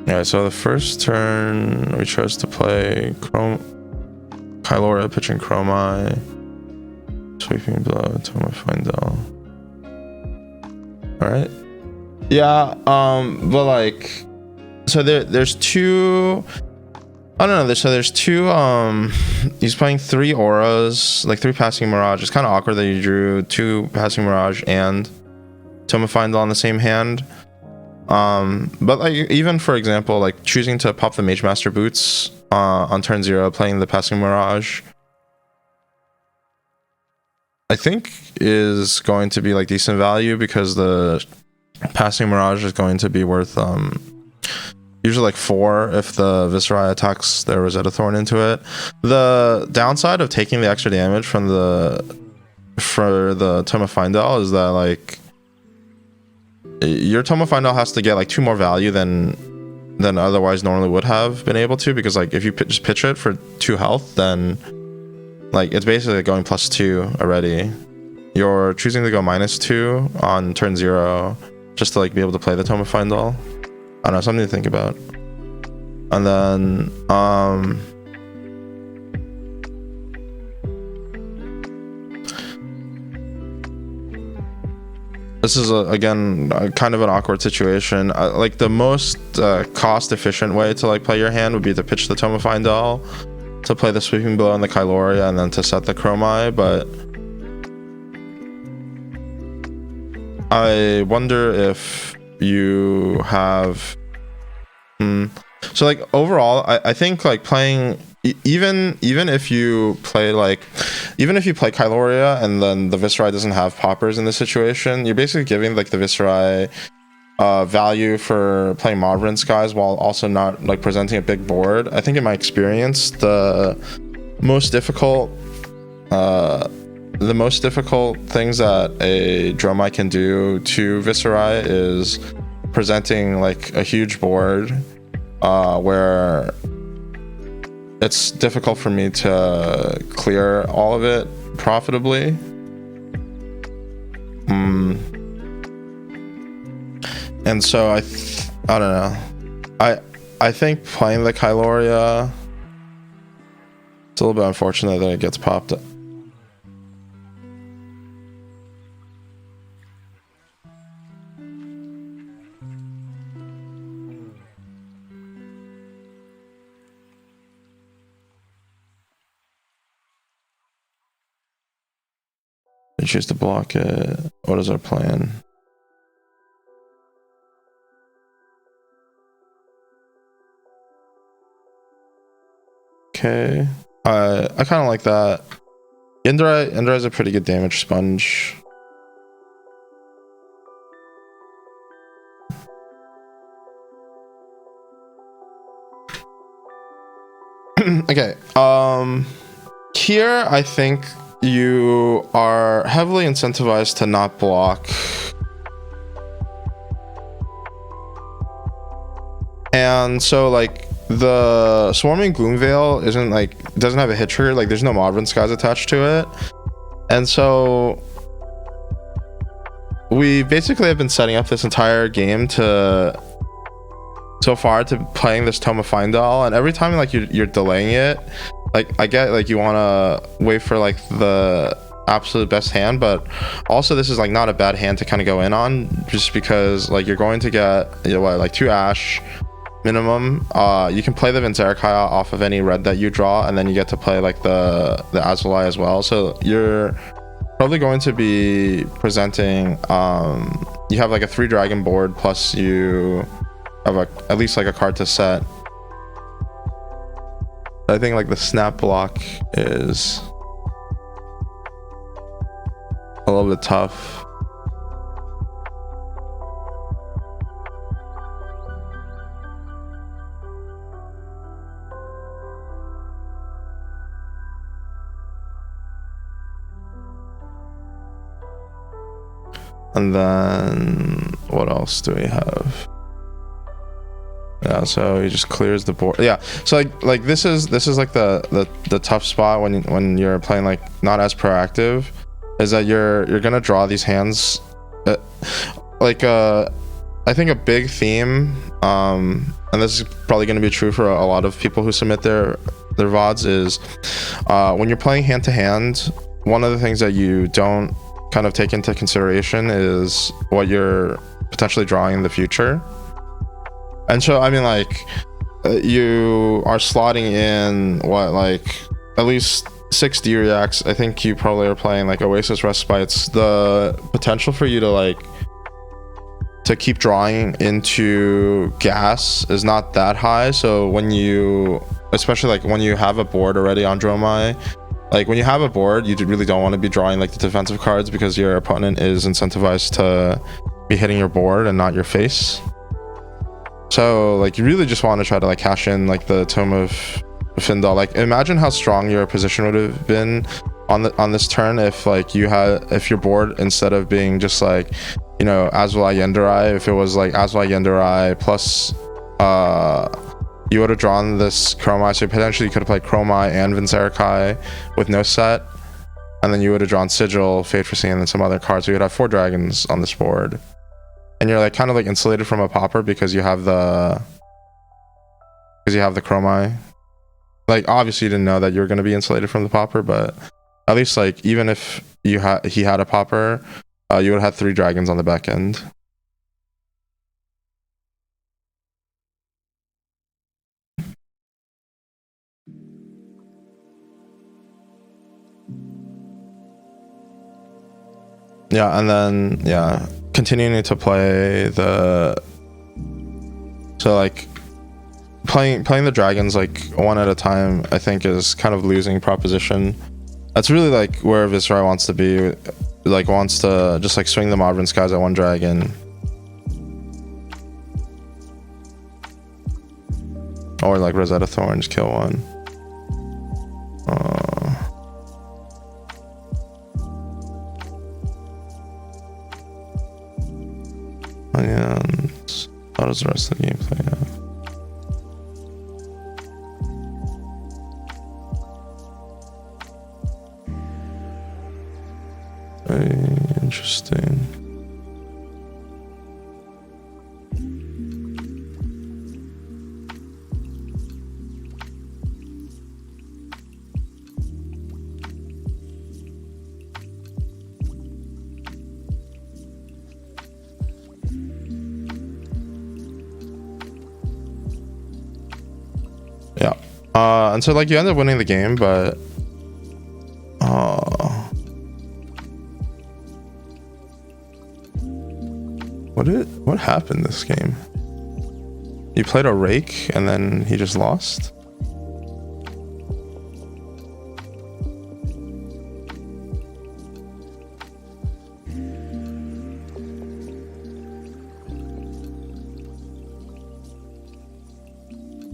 Yeah, so the first turn we chose to play Kylora pitching Chromai, Sweeping Blow, Tome of Fyendal. Alright. Yeah, but like, so there's two, I don't know, so there's two, he's playing 3 auras, like 3 Passing Mirage. It's kind of awkward that you drew 2 Passing Mirage and Tome of Fyendal on the same hand. But like, even for example, like choosing to pop the Mage Master Boots on turn 0, playing the Passing Mirage, I think is going to be like decent value, because the Passing Mirage is going to be worth usually like 4 if the Viserai attacks their Rosetta Thorn into it. The downside of taking the extra damage for the Tome of Fyendal is that like your Tome of Final has to get like 2 more value than otherwise normally would have been able to, because like if you just pitch it for 2 health, then like it's basically going +2 already. You're choosing to go -2 on turn 0 just to like be able to play the Tome of Final. I don't know, something to think about. And then this is again kind of an awkward situation. Like the most cost efficient way to like play your hand would be to pitch the Tome of Final, to play the Sweeping Blow and the Kyloria, and then to set the Chromai. But I wonder if you have so like overall I think like playing even if you play Kyloria and then the Viserai doesn't have poppers in this situation, you're basically giving like the Viserai value for playing Mauvrin Skies while also not like presenting a big board. I think in my experience the most difficult things that a Dromai can do to Viserai is presenting like a huge board where it's difficult for me to clear all of it profitably. And so I don't know. I think playing the Kyloria, it's a little bit unfortunate that it gets popped up. We choose to block it. What is our plan? Okay, I kind of like that. Indra is a pretty good damage sponge. Okay, here I think you are heavily incentivized to not block, and so like the Swarming Gloomveil doesn't have a hit trigger, like there's no Mauvrin Skies attached to it, and so we basically have been setting up this entire game to playing this Tome of Final, and every time like you're delaying it, like I get like you want to wait for like the absolute best hand, but also this is like not a bad hand to kind of go in on, just because like you're going to get, you know what, like 2 Ash minimum. You can play the Vinzerikaya off of any red that you draw, and then you get to play like the Azulai as well, so you're probably going to be presenting you have like a 3 dragon board, plus you have at least like a card to set. I think like the snap block is a little bit tough. And then what else do we have? Yeah, so he just clears the board. Yeah, so like this is like the tough spot when you're playing like not as proactive, is that you're gonna draw these hands. I think a big theme, and this is probably gonna be true for a lot of people who submit their VODs, is when you're playing hand to hand, one of the things that you don't kind of take into consideration is what you're potentially drawing in the future. And so I mean, like you are slotting in what, like at least 6 D-Reacts. I think you probably are playing like Oasis Respites. The potential for you to keep drawing into gas is not that high. So when you, especially like when you have a board already on Dromai, like when you have a board, you really don't want to be drawing like the defensive cards, because your opponent is incentivized to be hitting your board and not your face. So like you really just want to try to like cash in like the Tome of Fyendal. Like imagine how strong your position would have been on this turn if like if your board, instead of being just like, you know, Azula Yenderai, if it was like Azula Yenderai plus you would have drawn this Chromai, so potentially you could have played Chromai and Vincerikai with no set, and then you would have drawn Sigil, Fate Foreseen, and then some other cards, so you would have 4 dragons on this board. And you're like kind of like insulated from a popper because you have the Chromai. Like obviously you didn't know that you were going to be insulated from the popper, but at least like even if he had a popper, you would have had 3 dragons on the back end. Yeah, and then yeah, continuing to play the playing the dragons like one at a time, I think is kind of losing proposition. That's really like where Viserai wants to be, like wants to just like swing the Modern Skies at 1 dragon. Or like Rosetta Thorn, just kill 1. And how does the rest of the game play out? Very interesting. Yeah. And so like you end up winning the game, but what happened this game? You played a rake and then he just lost?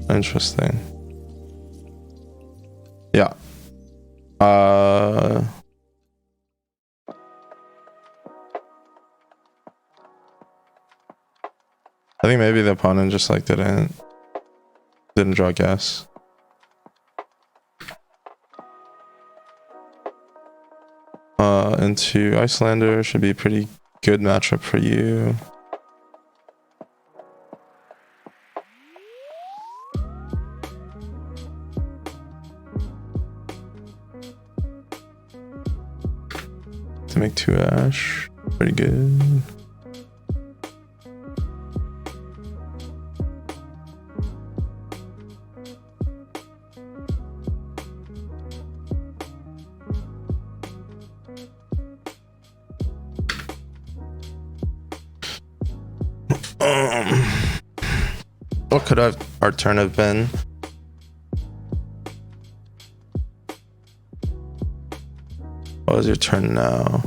Interesting. Yeah. I think maybe the opponent just like didn't draw guess. Into Icelander should be a pretty good matchup for you. To make 2 Ash, pretty good. What could our turn have been? What is your turn now?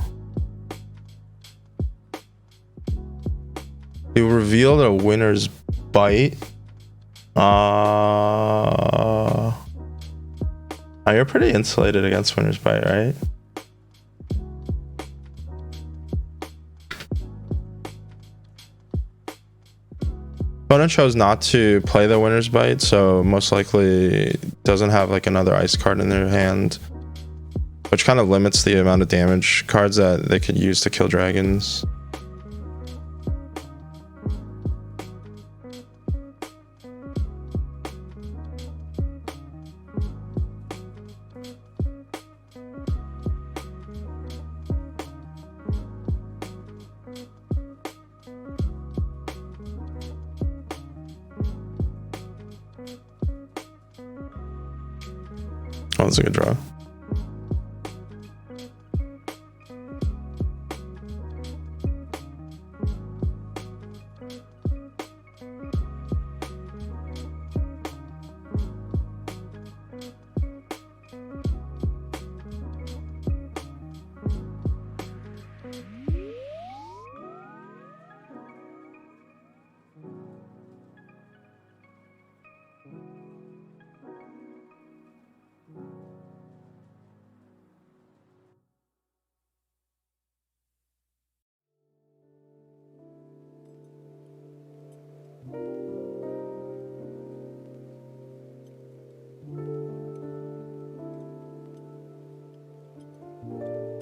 You revealed a winner's bite. You're pretty insulated against winner's bite, right? Opponent chose not to play the winner's bite, so most likely doesn't have like another ice card in their hand, which kind of limits the amount of damage cards that they could use to kill dragons. Oh, that's a good draw.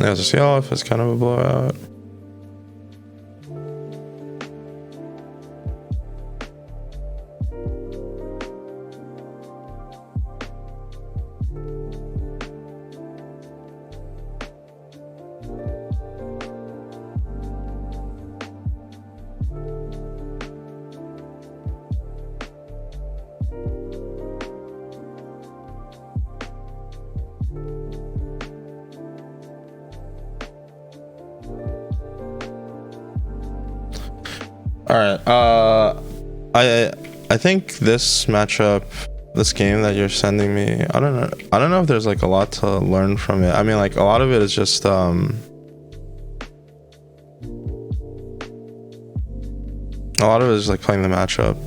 Yeah, the CLF is kind of a blowout. All right. I think this matchup, this game that you're sending me, I don't know if there's like a lot to learn from it. I mean, like a lot of it is just a lot of it is like playing the matchup.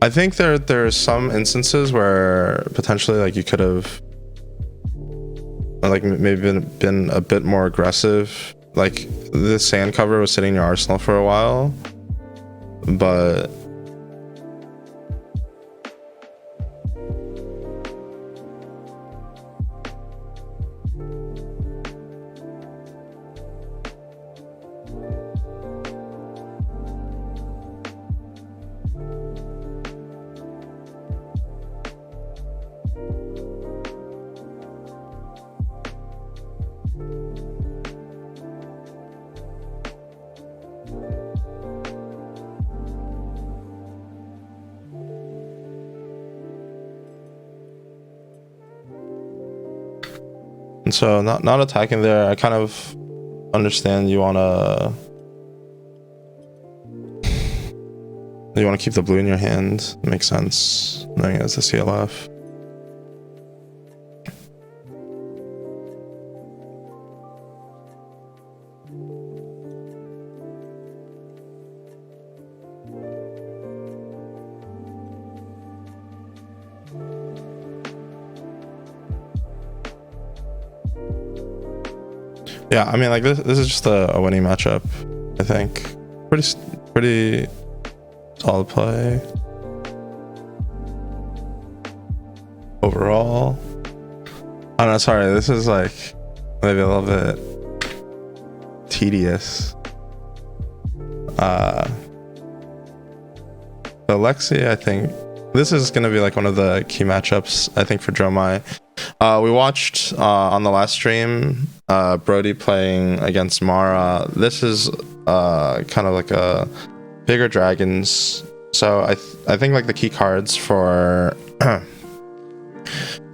I think there are some instances where potentially like you could have like maybe been a bit more aggressive. Like the sand cover was sitting in your arsenal for a while, but and so not attacking there. I kind of understand you wanna keep the blue in your hand. Makes sense, knowing it as the CLF. Yeah, I mean, like this is just a winning matchup. I think pretty solid play overall. I don't know. Sorry, this is like maybe a little bit tedious. So Lexi, I think this is gonna be like one of the key matchups, I think, for Dromai. We watched on the last stream Brody playing against Mara. This is kind of like a bigger dragons, so I think like the key cards for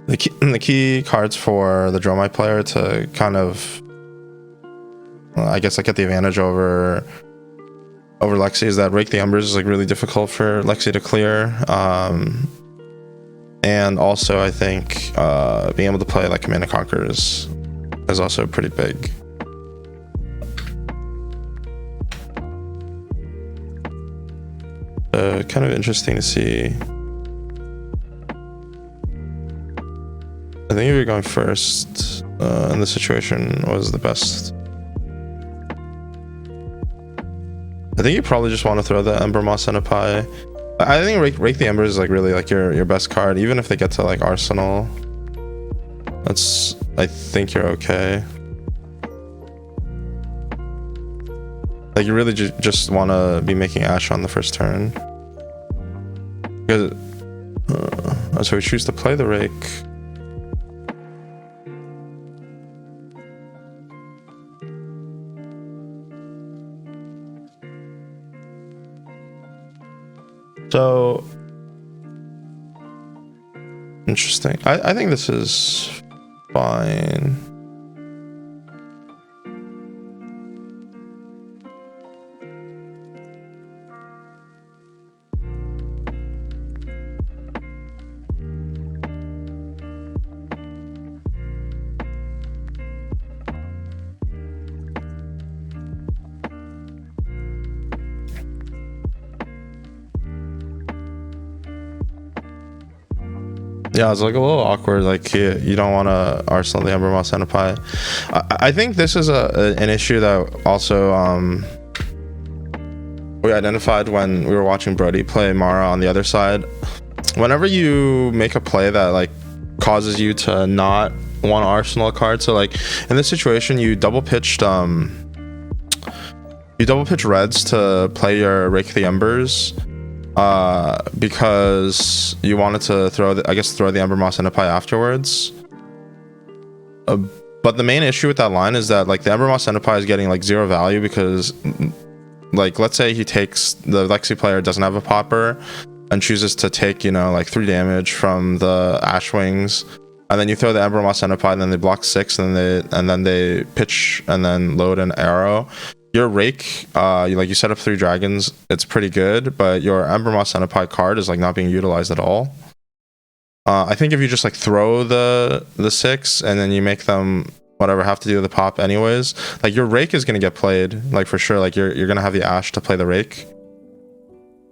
the key cards for the Dromai player to kind of I guess like get the advantage over Lexi is that Rake the Embers is like really difficult for Lexi to clear. And also, I think being able to play like Command & Conquers is also pretty big. Kind of interesting to see. I think if you're going first in this situation was the best. I think you probably just want to throw the Ember Moss and a pie. I think Rake the Embers is like really like your best card, even if they get to like Arsenal. I think you're okay. Like you really just want to be making Ash on the first turn. Because so we choose to play the Rake. So interesting. I think this is fine. Yeah, it's like a little awkward. Like you don't want to Arsenal the Ember Moss and a pie. I think this is an issue that also we identified when we were watching Brody play Mara on the other side. Whenever you make a play that like causes you to not want to arsenal a card. So like in this situation, you double pitched reds to play your Rake the Embers, because you wanted to throw the Ember Moss Centipi afterwards. But the main issue with that line is that like the Ember Moss Centipi is getting like 0 value because like let's say the Lexi player doesn't have a popper and chooses to take, you know, like 3 damage from the Ash Wings, and then you throw the Ember Moss Centipi and then they block 6 and then they pitch and then load an arrow. Your Rake, you set up 3 dragons, it's pretty good, but your Ember Moss Centipi card is like not being utilized at all. I think if you just like throw the 6 and then you make them whatever have to do with the pop anyways, like your Rake is gonna get played, like for sure. Like you're gonna have the Ash to play the Rake,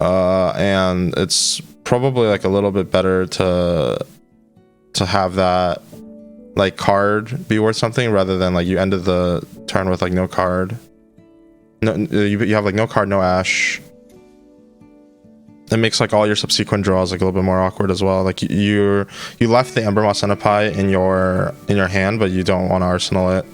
and it's probably like a little bit better to have that like card be worth something rather than like you ended the turn with like no card. No, you have like no card, no Ash. It makes like all your subsequent draws like a little bit more awkward as well. Like you left the Ember Moss Centipi in your hand, but you don't want to arsenal it.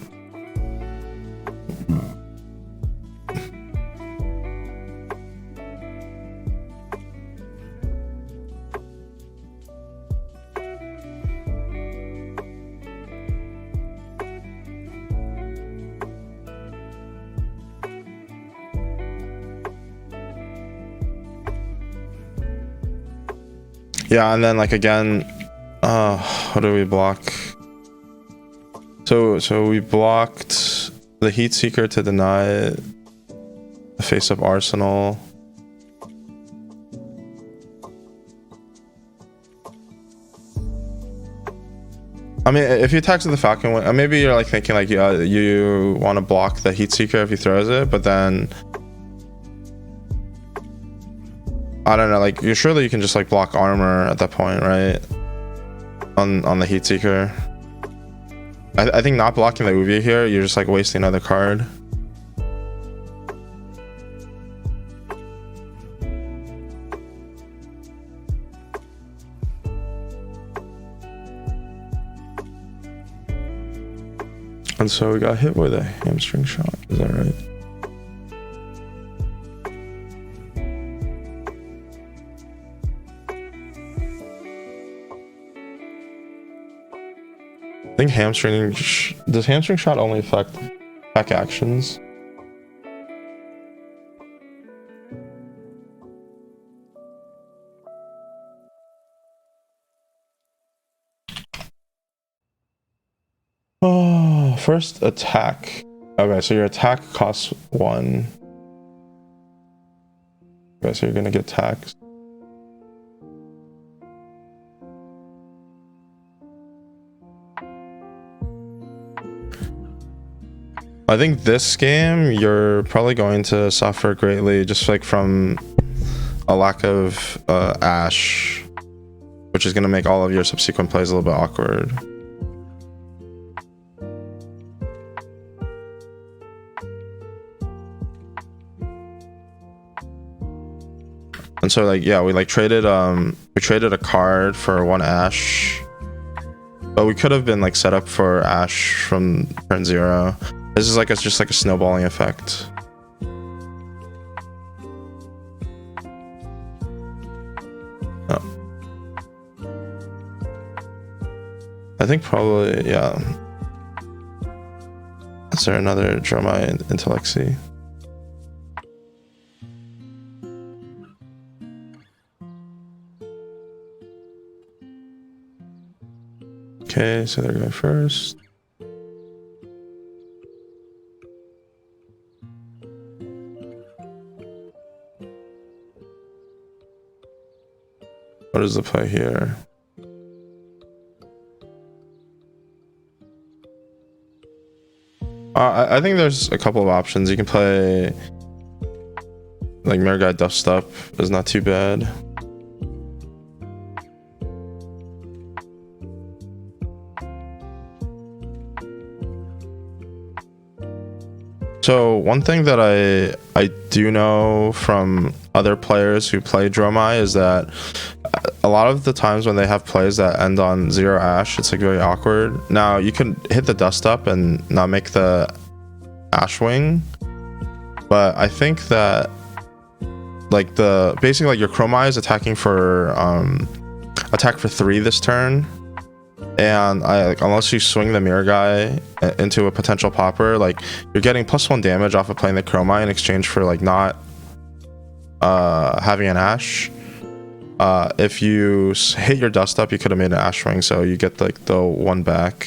Yeah, and then like again, what do we block? So we blocked the Heat Seeker to deny the face-up arsenal. I mean, if you attack with the Falcon, maybe you're like thinking like you want to block the Heat Seeker if he throws it, but then I don't know, like surely you can just like block armor at that point, right? On the Heat Seeker. I think not blocking the Uvia here, you're just like wasting another card. And so we got hit with a hamstring shot, is that right? I think does hamstring shot only affect back actions? Oh, first attack. Okay, so your attack costs 1. Okay, so you're gonna get taxed. I think this game you're probably going to suffer greatly just like from a lack of Ash, which is going to make all of your subsequent plays a little bit awkward. And so like yeah, we traded a card for 1 Ash, but we could have been like set up for Ash from turn 0. This is like just like a snowballing effect. Oh. I think probably, yeah. Is there another Dromai into Lexi? Okay, so they're going first. What is the play here? I think there's a couple of options. You can play like Mirror Guide Dust Up is not too bad. So one thing that I do know from other players who play Dromai is that a lot of the times when they have plays that end on 0 ash, it's like very awkward. Now you can hit the dust up and not make the ash wing, but I think that like basically like your Chromeye is attacking for attack for 3 this turn, and unless you swing the Mirror Guy into a potential popper, like you're getting +1 damage off of playing the Chromeye in exchange for like not having an ash. If you hit your dust up, you could have made an ash wing, so you get like the 1 back.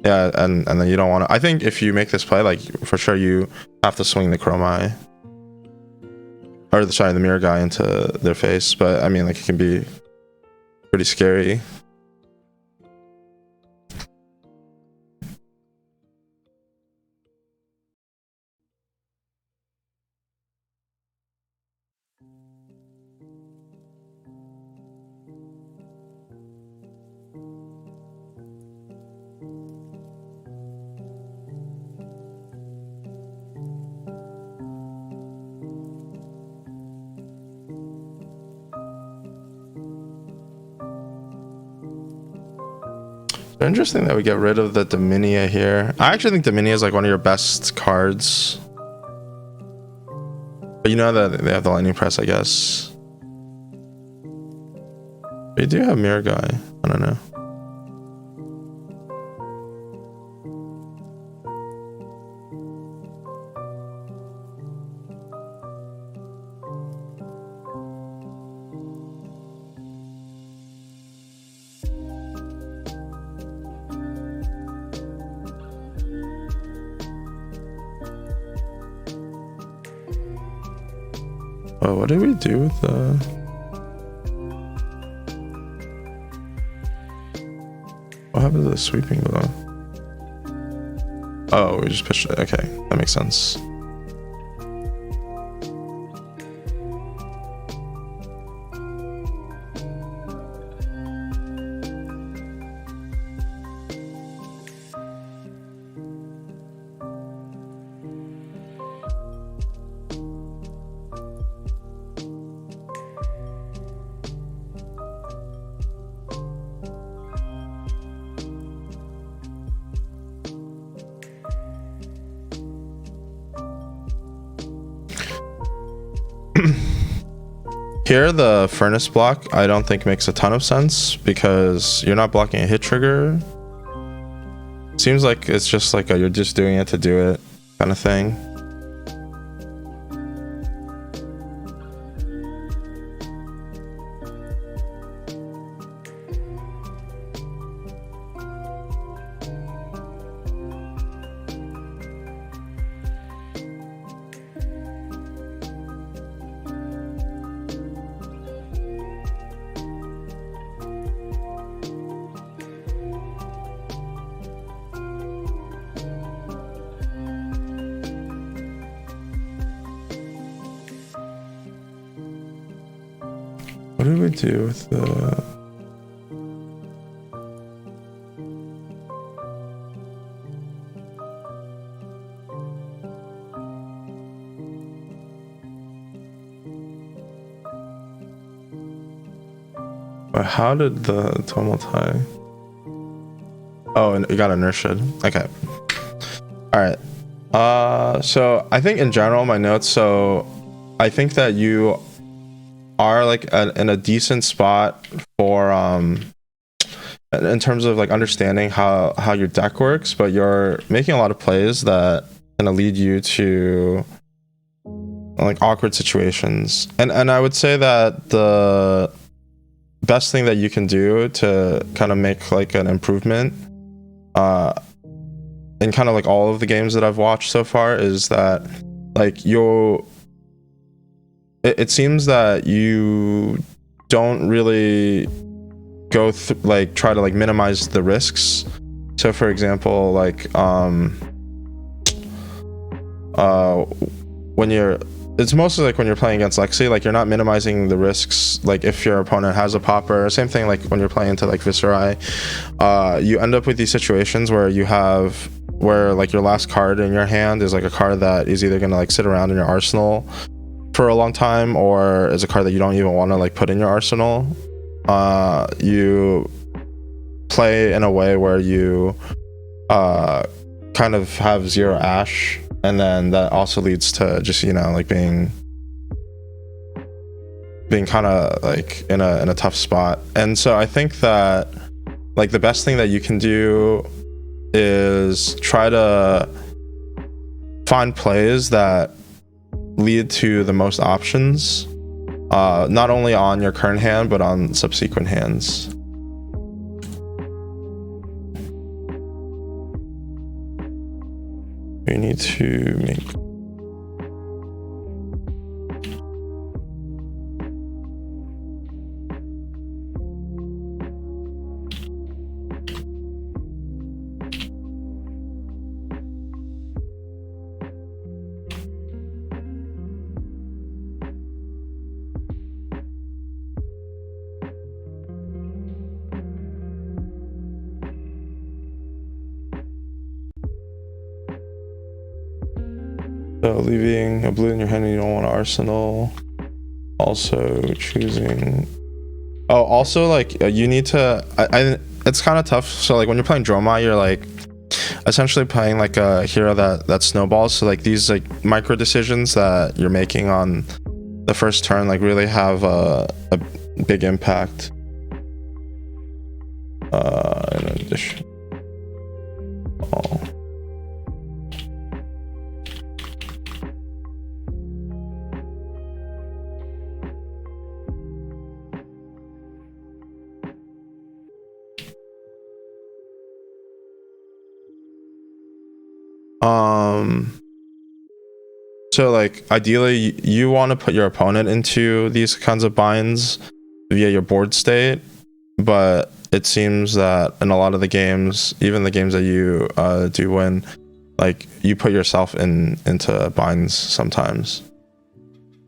Yeah, and then you don't want to. I think if you make this play, like for sure you have to swing the Chromeye, or the Mirror Guy into their face. But I mean, like it can be pretty scary. Interesting that we get rid of the Dominia here. I actually think Dominia is like one of your best cards. But you know that they have the Lightning Press, I guess. They do have Mirror Guy. I don't know. Oh, what did we do with the... What happened to the sweeping blow? Oh, we just pitched it. Okay, that makes sense. Here, the Furnace block, I don't think makes a ton of sense because you're not blocking a hit trigger. Seems like it's just like you're just doing it to do it kind of thing. What do we do with the... How did the Tomotai... Oh, and it got inertia. Okay. Alright. So I think in general, my notes, so I think that you are like in a decent spot for in terms of like understanding how your deck works, but you're making a lot of plays that gonna lead you to like awkward situations. And I would say that the best thing that you can do to kind of make like an improvement in kind of like all of the games that I've watched so far is that like it seems that you don't really go like try to like minimize the risks. So for example, like it's mostly like when you're playing against Lexi, like you're not minimizing the risks. Like if your opponent has a popper, same thing like when you're playing into like Viserai, you end up with these situations where like your last card in your hand is like a card that is either gonna like sit around in your arsenal for a long time, or is a card that you don't even want to like put in your arsenal, you play in a way where you kind of have 0 ash, and then that also leads to just, you know, like being kind of like in a tough spot. And so I think that like the best thing that you can do is try to find plays that lead to the most options, not only on your current hand but on subsequent hands. We need to make so leaving a blue in your hand and you don't want an arsenal. Also choosing, oh, also like you need to, I it's kind of tough. So like when you're playing Dromai, you're like essentially playing like a hero that snowballs. So like these like micro decisions that you're making on the first turn like really have a big impact. In addition, so like ideally you want to put your opponent into these kinds of binds via your board state, but it seems that in a lot of the games, even the games that you do win, like you put yourself into binds sometimes.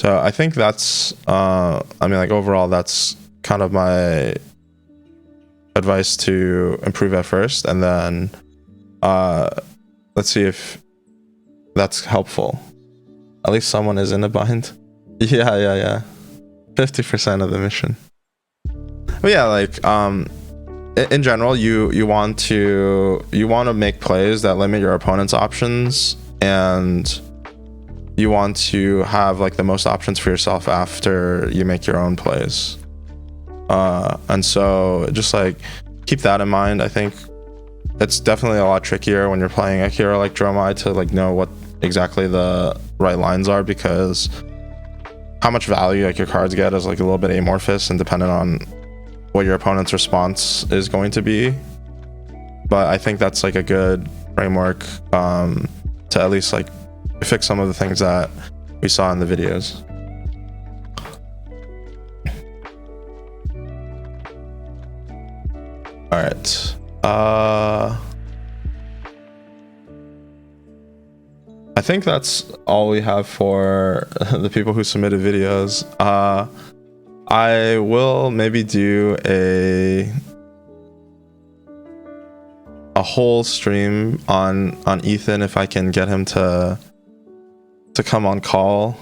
So I think that's I mean, like overall that's kind of my advice to improve at first, and then let's see if that's helpful. At least someone is in a bind. Yeah. 50% of the mission. But yeah, like in general, you want to make plays that limit your opponent's options, and you want to have like the most options for yourself after you make your own plays. And so just like keep that in mind. I think it's definitely a lot trickier when you're playing a hero like Dromai to like know what exactly the right lines are, because how much value like your cards get is like a little bit amorphous and dependent on what your opponent's response is going to be. But I think that's like a good framework to at least like fix some of the things that we saw in the videos. All right. I think that's all we have for the people who submitted videos. I will maybe do a whole stream on Ethan if I can get him to come on call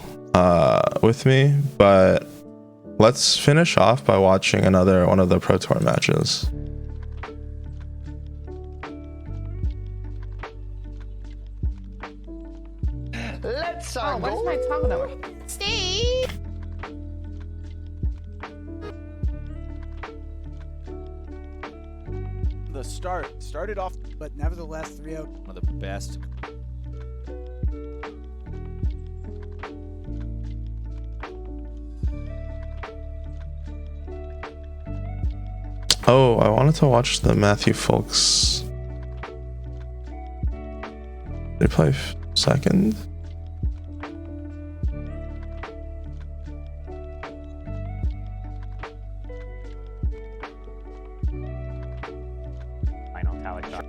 with me, but let's finish off by watching another one of the Pro Tour matches. Let's Oh, what is my tongue number? Steve! The start started off, but nevertheless 3-0. One of the best. Oh, I wanted to watch the Matthew Folks. They play second.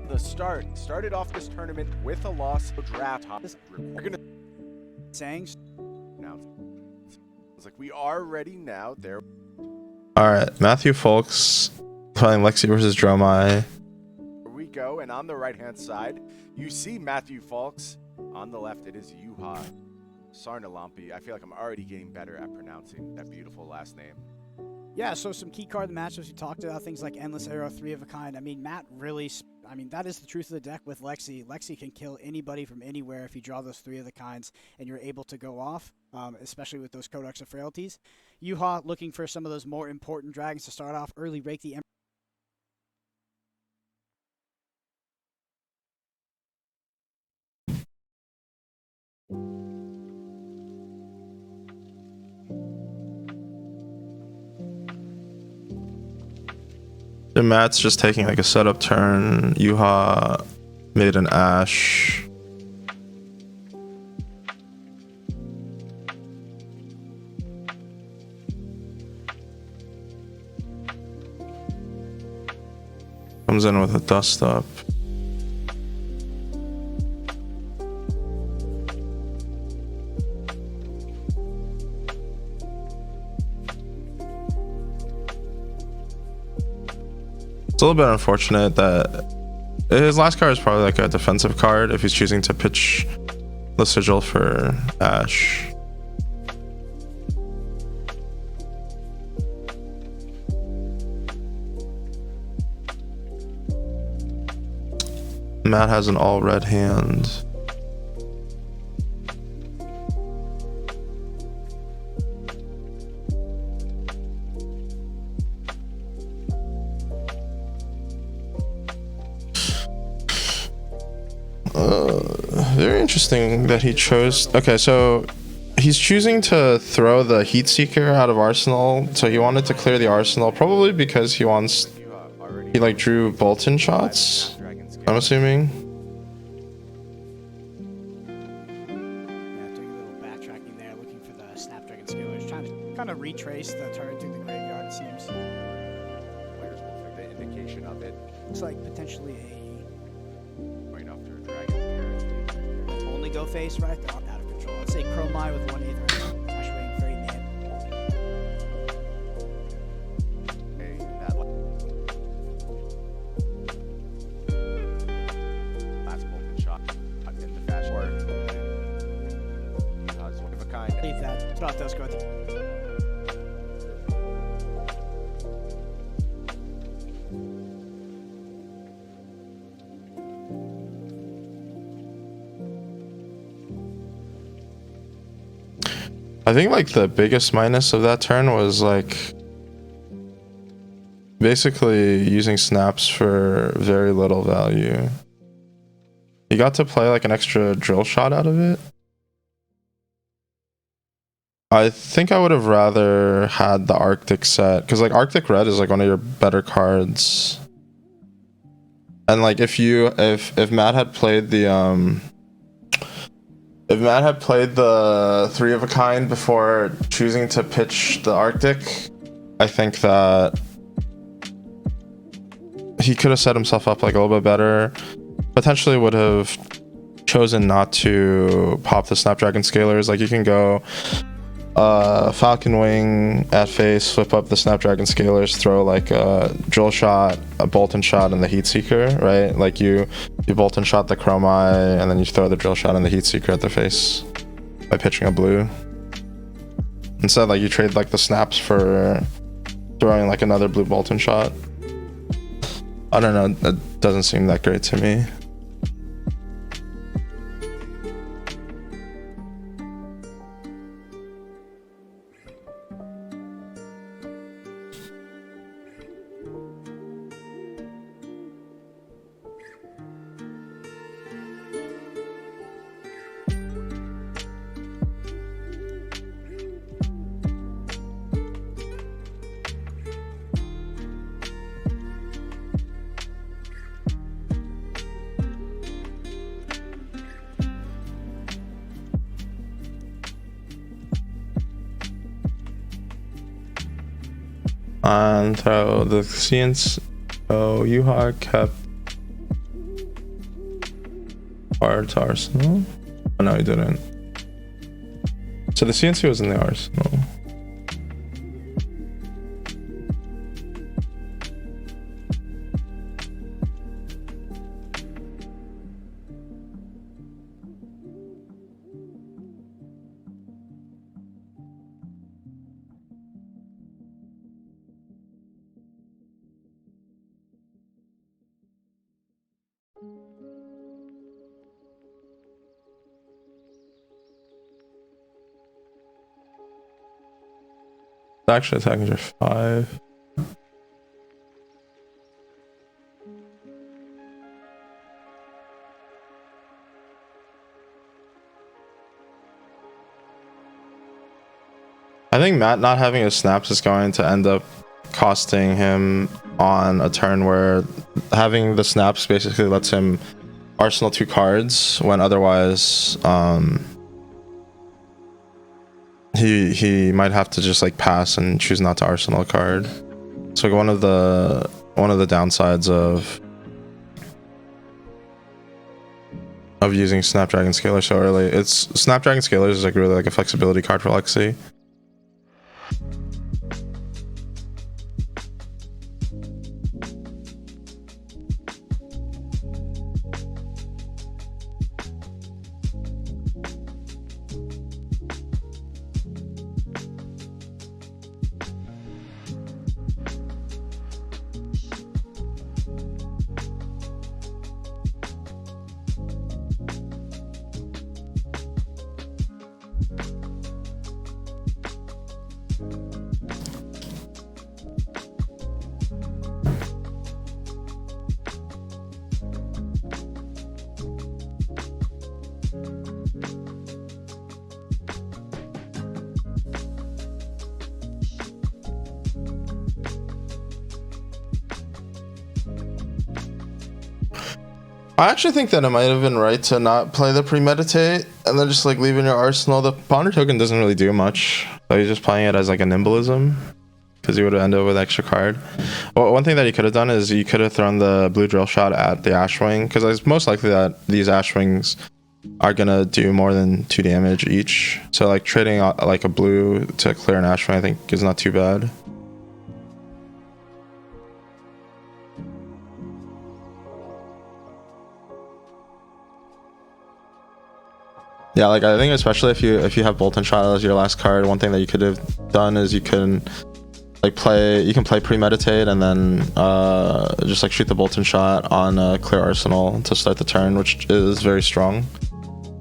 The start started off this tournament with a loss to draft. We're gonna saying now. It's like we are ready now. There. All right, Matthew Folks playing Lexi versus Dromai. Here we go, and on the right-hand side, you see Matthew Folks. On the left, it is Yuha. Sarnalampi. I feel like I'm already getting better at pronouncing that beautiful last name. Yeah, so some key card matchups we talked about, things like Endless Arrow, 3 of a Kind. I mean, Matt really, that is the truth of the deck with Lexi. Lexi can kill anybody from anywhere if you draw those 3 of the Kinds and you're able to go off, especially with those Codex of Frailties. Yuha looking for some of those more important dragons to start off early, rake the Emperor. The Matt's just taking like a setup turn. Yuha made an Ash. Comes in with a dust up. It's a little bit unfortunate that his last card is probably like a defensive card if he's choosing to pitch the Sigil for Ash. Matt has an all red hand. Very interesting that he chose. Okay, so he's choosing to throw the Heat Seeker out of Arsenal. So he wanted to clear the Arsenal, probably because he wants. He like drew Bolton shots, I'm assuming. Yeah, doing a little backtracking there, looking for the Snapdragon Skillers, trying to kind of retrace the turn through the graveyard, it seems. Players will take the indication of it. Looks like potentially a Right after a dragon, apparently. only go face, right? They're out of control. Let's say Chromai with 1/8 right now. Flashbang, 30 man. Okay, that last Bolton shot in the fast forward. Utah's one of a kind. Leave that. Thought that was good. I think like the biggest minus of that turn was like basically using snaps for very little value. He got to play like an extra drill shot out of it. I think I would have rather had the Arctic set because like Arctic Red is like one of your better cards. And like if Matt had played the if Matt had played the 3 of a Kind before choosing to pitch the Arctic, I think that he could have set himself up like a little bit better. Potentially would have chosen not to pop the Snapdragon Scalers. Like you can go Falcon Wing at face, flip up the Snapdragon Scalers, throw like a drill shot, a Bolton shot, and the Heat Seeker, right? Like you Bolton shot the Chromai, and then you throw the drill shot and the Heat Seeker at the face by pitching a blue. Instead, like you trade like the snaps for throwing like another blue Bolton shot. I don't know, that doesn't seem that great to me. And throw the CNC. Oh, Yuha kept fire to Arsenal. Oh, no, he didn't. So the CNC was in the Arsenal. Actually attacking for 5. I think Matt not having his snaps is going to end up costing him on a turn where having the snaps basically lets him arsenal 2 cards when otherwise he might have to just like pass and choose not to arsenal a card. So like one of the downsides of using Snapdragon Scaler so early, it's Snapdragon Scalers is like really like a flexibility card for Lexi. I actually think that it might have been right to not play the premeditate and then just like leave in your arsenal. The ponder token doesn't really do much, so he's just playing it as like a nimbleism because he would have ended up with an extra card. Well, one thing that he could have done is he could have thrown the blue drill shot at the Ashwing, because it's most likely that these Ashwings are gonna do more than 2 damage each. So like trading like a blue to clear an Ashwing I think is not too bad. Yeah, like I think especially if you have Bolt and Shot as your last card, one thing that you could have done is you can play premeditate and then just like shoot the Bolt and Shot on clear arsenal to start the turn, which is very strong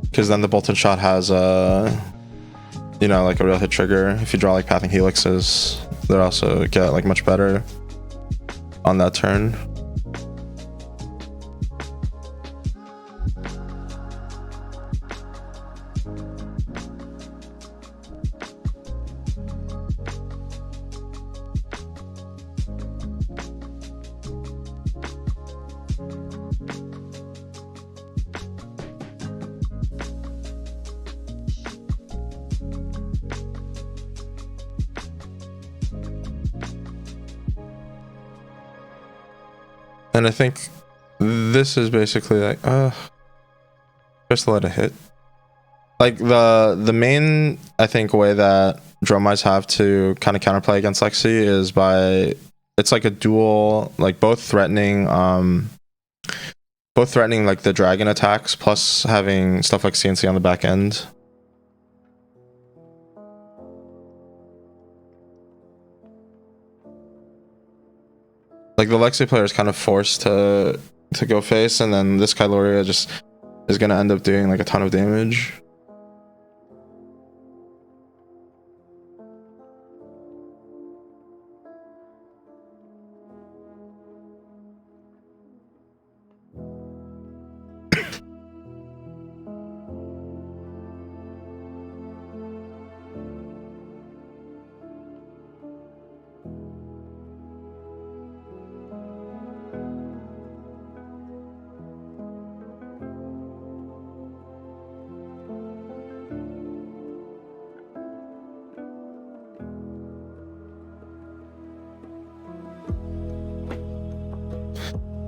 because then the Bolt and Shot has you know, like a real hit trigger. If you draw like Pathing Helixes, they also get like much better on that turn. And I think this is basically like, just let it hit. Like the main, I think, way that Dromais have to kind of counterplay against Lexi is by, it's like a dual, like both threatening like the dragon attacks plus having stuff like CNC on the back end. Like the Lexi player is kind of forced to go face, and then this Kyloria just is gonna end up doing like a ton of damage.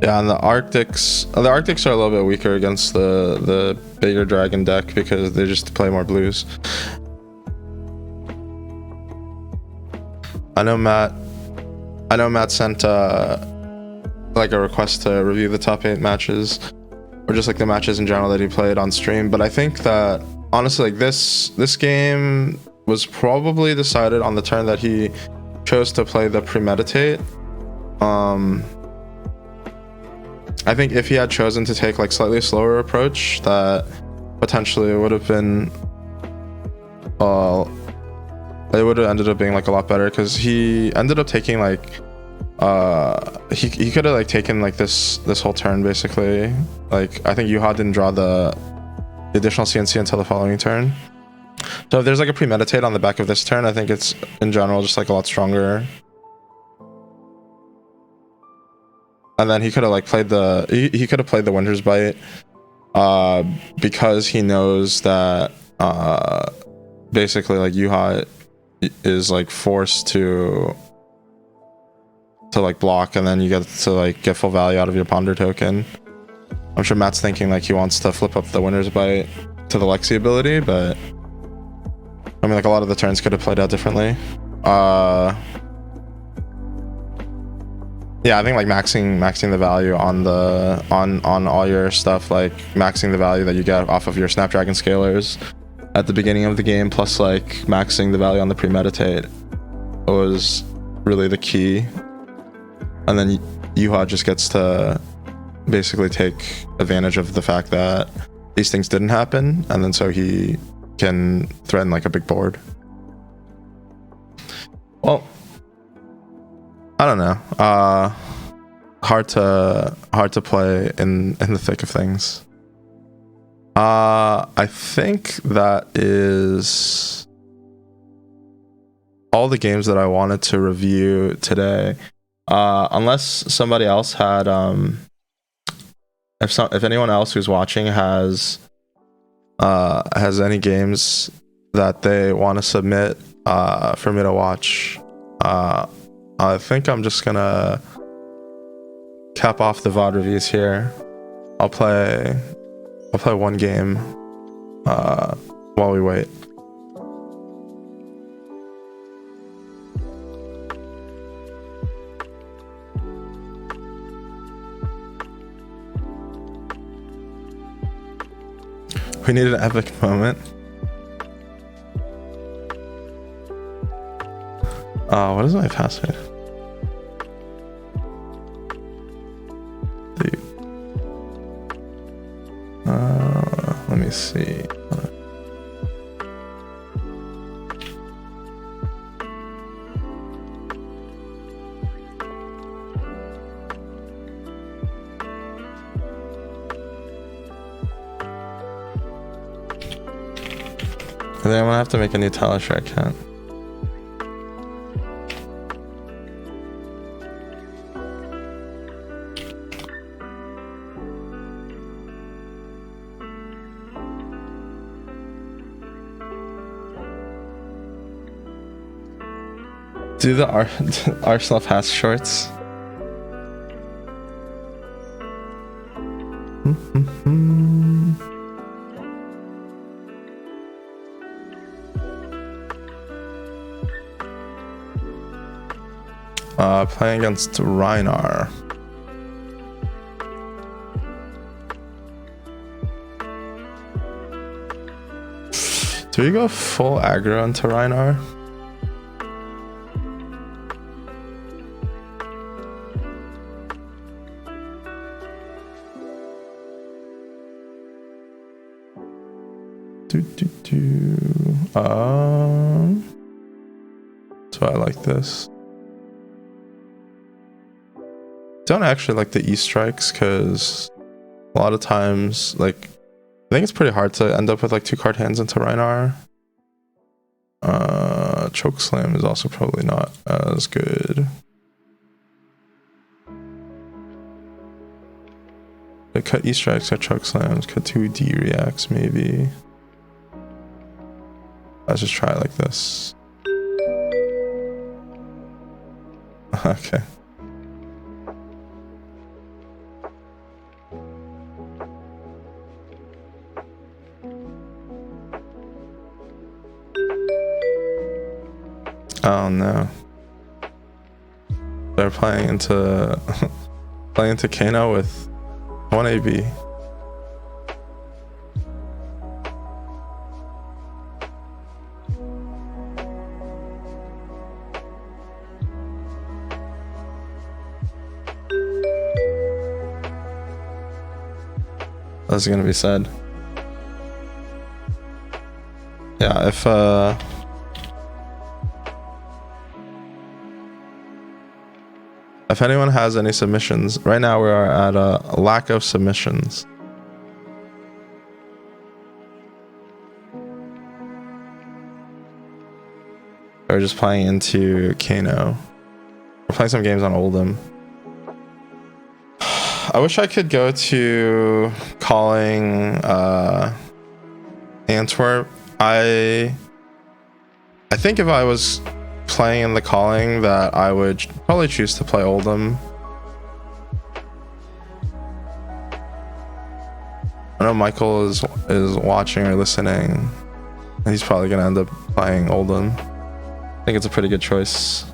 Yeah, and the Arctics are a little bit weaker against the bigger dragon deck because they just play more blues. I know Matt sent like a request to review the top 8 matches, or just like the matches in general that he played on stream. But I think that honestly, like this game was probably decided on the turn that he chose to play the premeditate. I think if he had chosen to take like slightly slower approach, that potentially would have been it would have ended up being like a lot better, because he ended up taking like he could have like taken like this whole turn basically. Like I think Yuha didn't draw the additional CNC until the following turn. So if there's like a premeditate on the back of this turn, I think it's in general just like a lot stronger. And then he could have like played the he could have played the Winter's Bite because he knows that basically like Yuha is like forced to like block, and then you get to like get full value out of your Ponder token. I'm sure Matt's thinking like he wants to flip up the Winter's Bite to the Lexi ability, but I mean like a lot of the turns could have played out differently. Yeah, I think like maxing the value on the on all your stuff, like maxing the value that you get off of your Snapdragon scalers at the beginning of the game, plus like maxing the value on the premeditate was really the key. And then Yuha just gets to basically take advantage of the fact that these things didn't happen, and then so he can threaten like a big board. Well, I don't know. Hard to play in the thick of things. I think that is all the games that I wanted to review today. Unless somebody else had if anyone else who's watching has any games that they want to submit for me to watch, I think I'm just gonna cap off the VOD reviews here. I'll play one game while we wait. We need an epic moment. What is my password? Let me see. I think I'm gonna have to make a new Talishar account. Do the Arsenal pass shorts. Playing against Reinar. Do we go full aggro into Reinar? So I like this. Don't actually like the E strikes because a lot of times, like, I think it's pretty hard to end up with like 2-card hands into Reinar. Choke Slam is also probably not as good. But cut E strikes, cut choke slams, cut 2 D reacts maybe. Let's just try it like this. Okay. Oh no. They're playing into Kano with 1 AB. That's gonna be sad. Yeah, if anyone has any submissions, right now we are at a lack of submissions. We're just playing into Kano. We're playing some games on Oldham. I wish I could go to calling Antwerp. I think if I was playing in the calling that I would probably choose to play Oldham. I know Michael is watching or listening. He's probably gonna end up playing Oldham. I think it's a pretty good choice.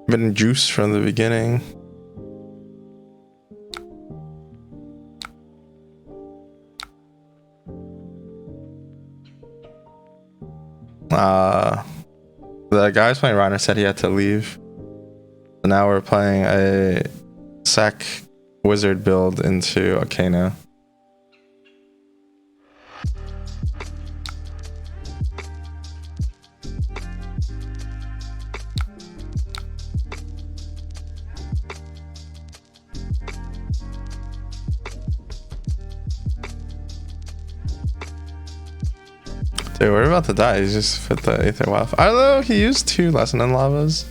Been juice from the beginning. The guy who's playing Reiner said he had to leave. So now we're playing a Sec wizard build into a Kano. Dude, we're about to die. He's just fit the Aether Wildfire. I don't know, he used 2 Lesson in Lavas.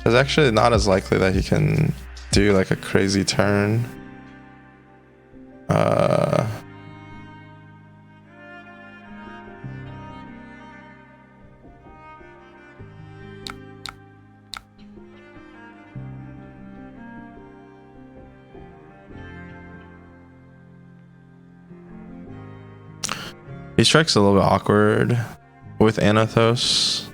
It's actually not as likely that he can do like a crazy turn. He strikes a little bit awkward with Anathos.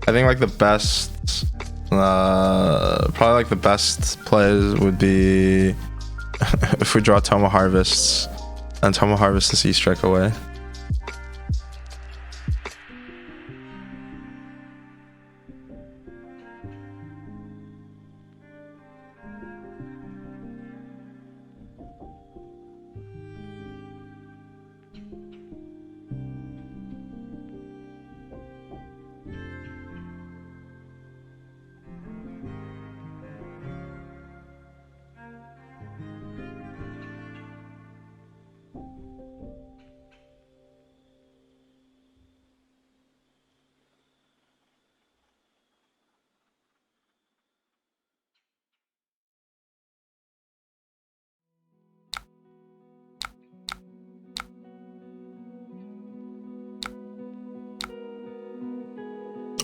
I think like the best, probably like the best plays would be if we draw Toma Harvests and Toma Harvest the Sea Strike away.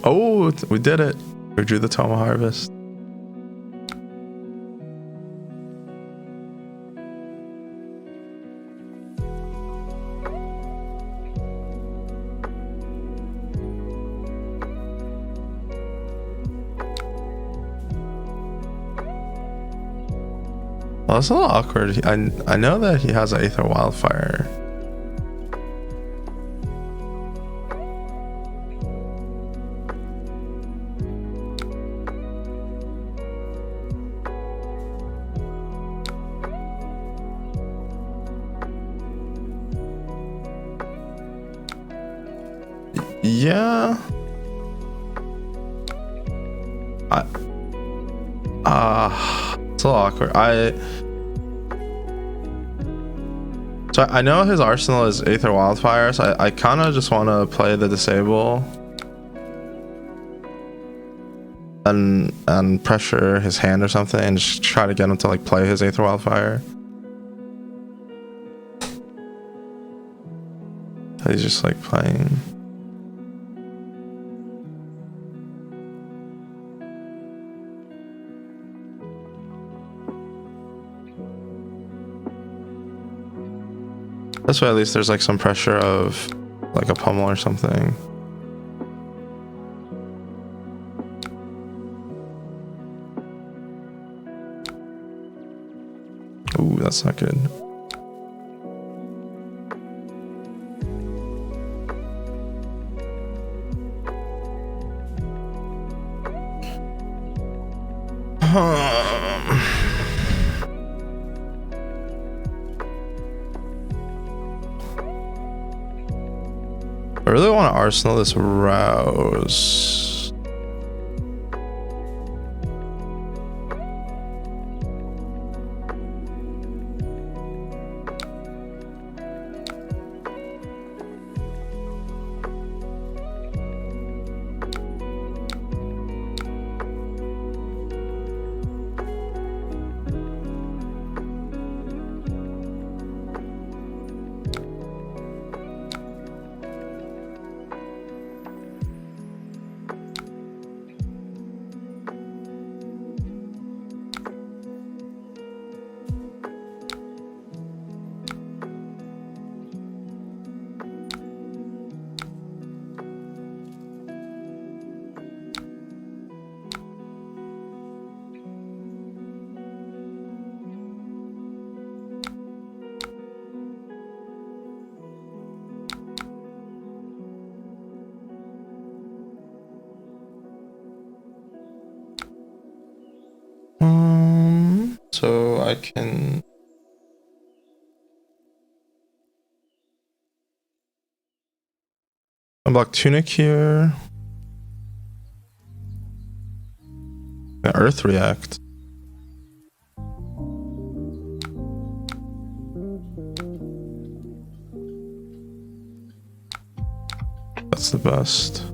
Oh, we did it. We drew the Toma Harvest. Well, that's a little awkward. I know that he has an Aether Wildfire. Yeah. It's a little awkward. So I know his arsenal is Aether Wildfire, so I kind of just want to play the disable and pressure his hand or something and just try to get him to like play his Aether Wildfire. He's just like playing. This way at least there's like some pressure of like a pummel or something. Ooh, that's not good. I really want to arsenal this Rouse. So I can unblock Tunic here. Earth React. That's the best.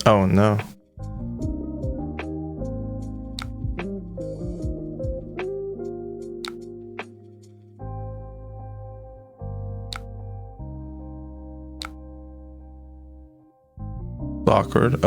Oh no. Awkward.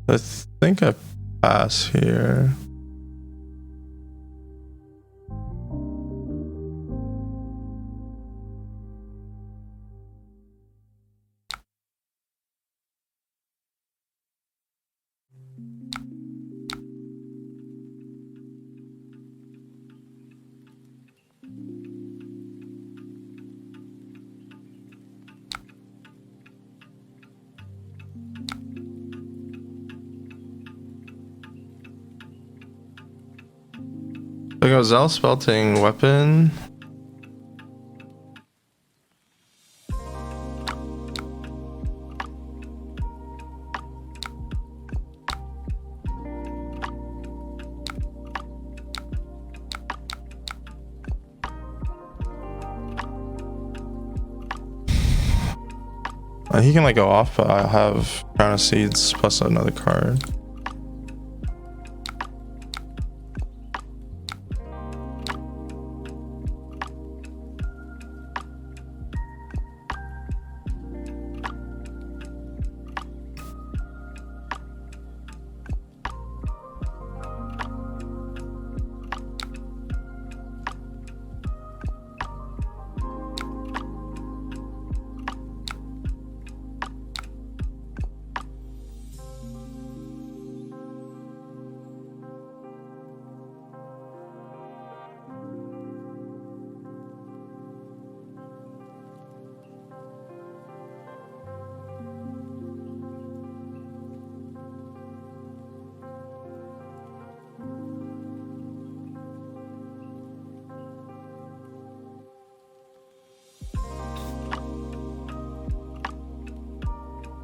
I think I pass here. I go Zal Spelting weapon. He can like go off, but I have Crown of Seeds plus another card.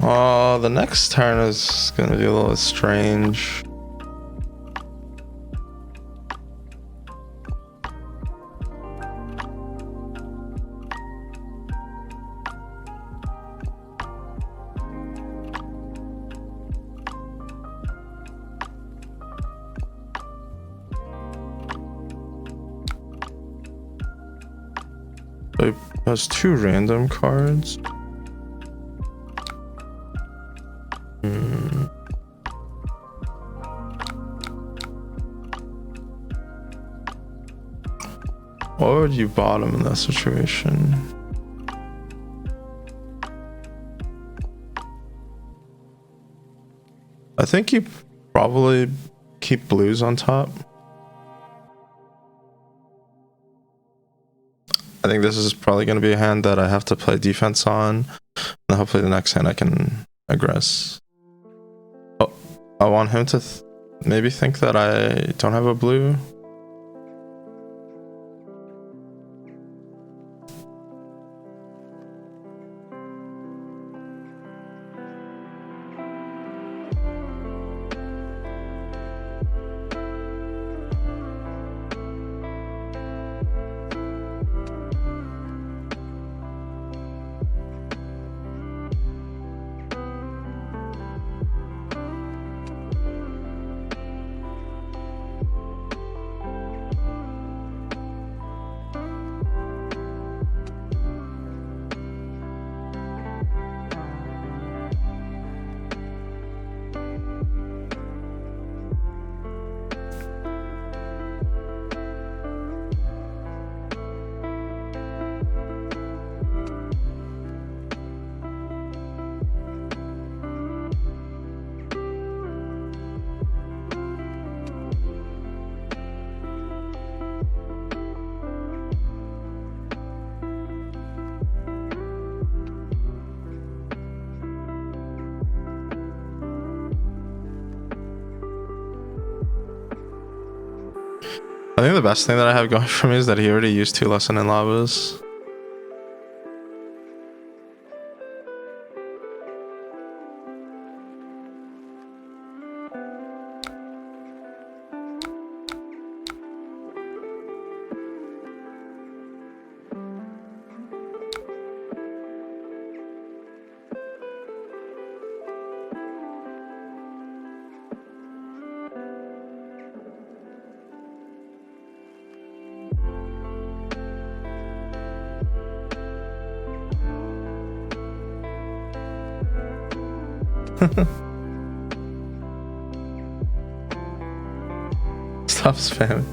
The next turn is gonna be a little strange. It has 2 random cards. What would you bottom in that situation? I think you probably keep blues on top. I think this is probably going to be a hand that I have to play defense on. And hopefully the next hand I can aggress. Oh, I want him to maybe think that I don't have a blue. I think the best thing that I have going for me is that he already used 2 lesson in lavas. Stop spamming.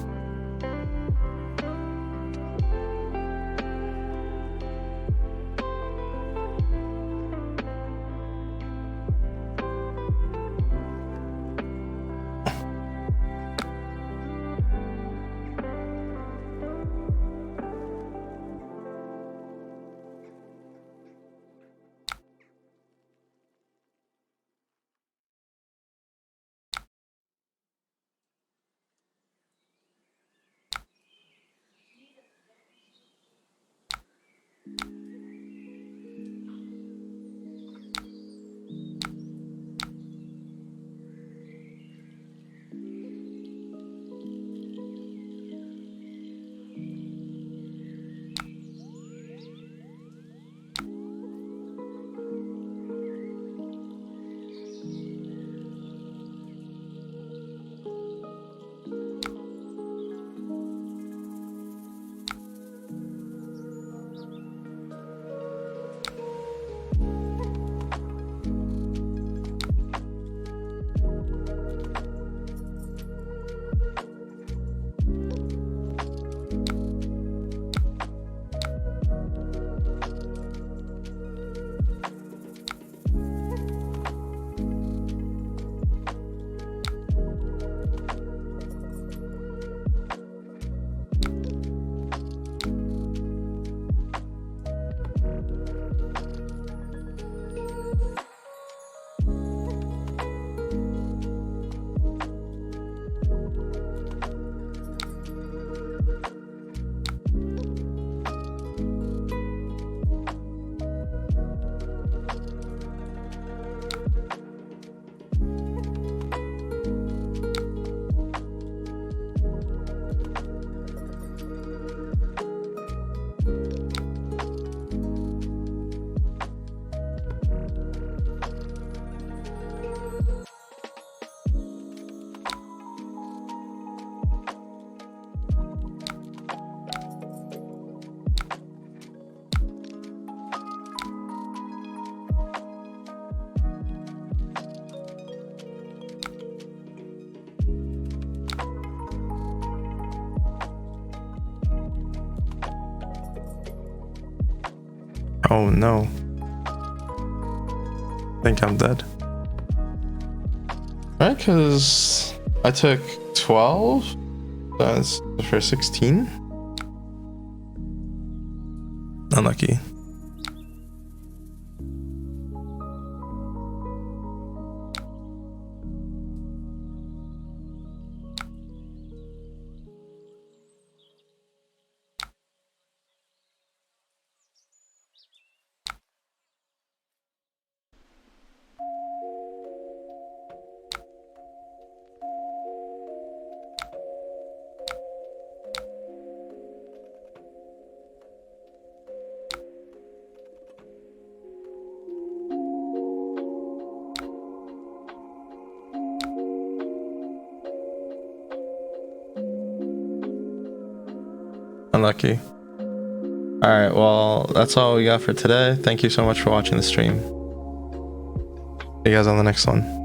Oh no. I think I'm dead. Right, because I took 12. That's for 16. Unlucky. Unlucky. Alright, well, that's all we got for today. Thank you so much for watching the stream. See you guys on the next one.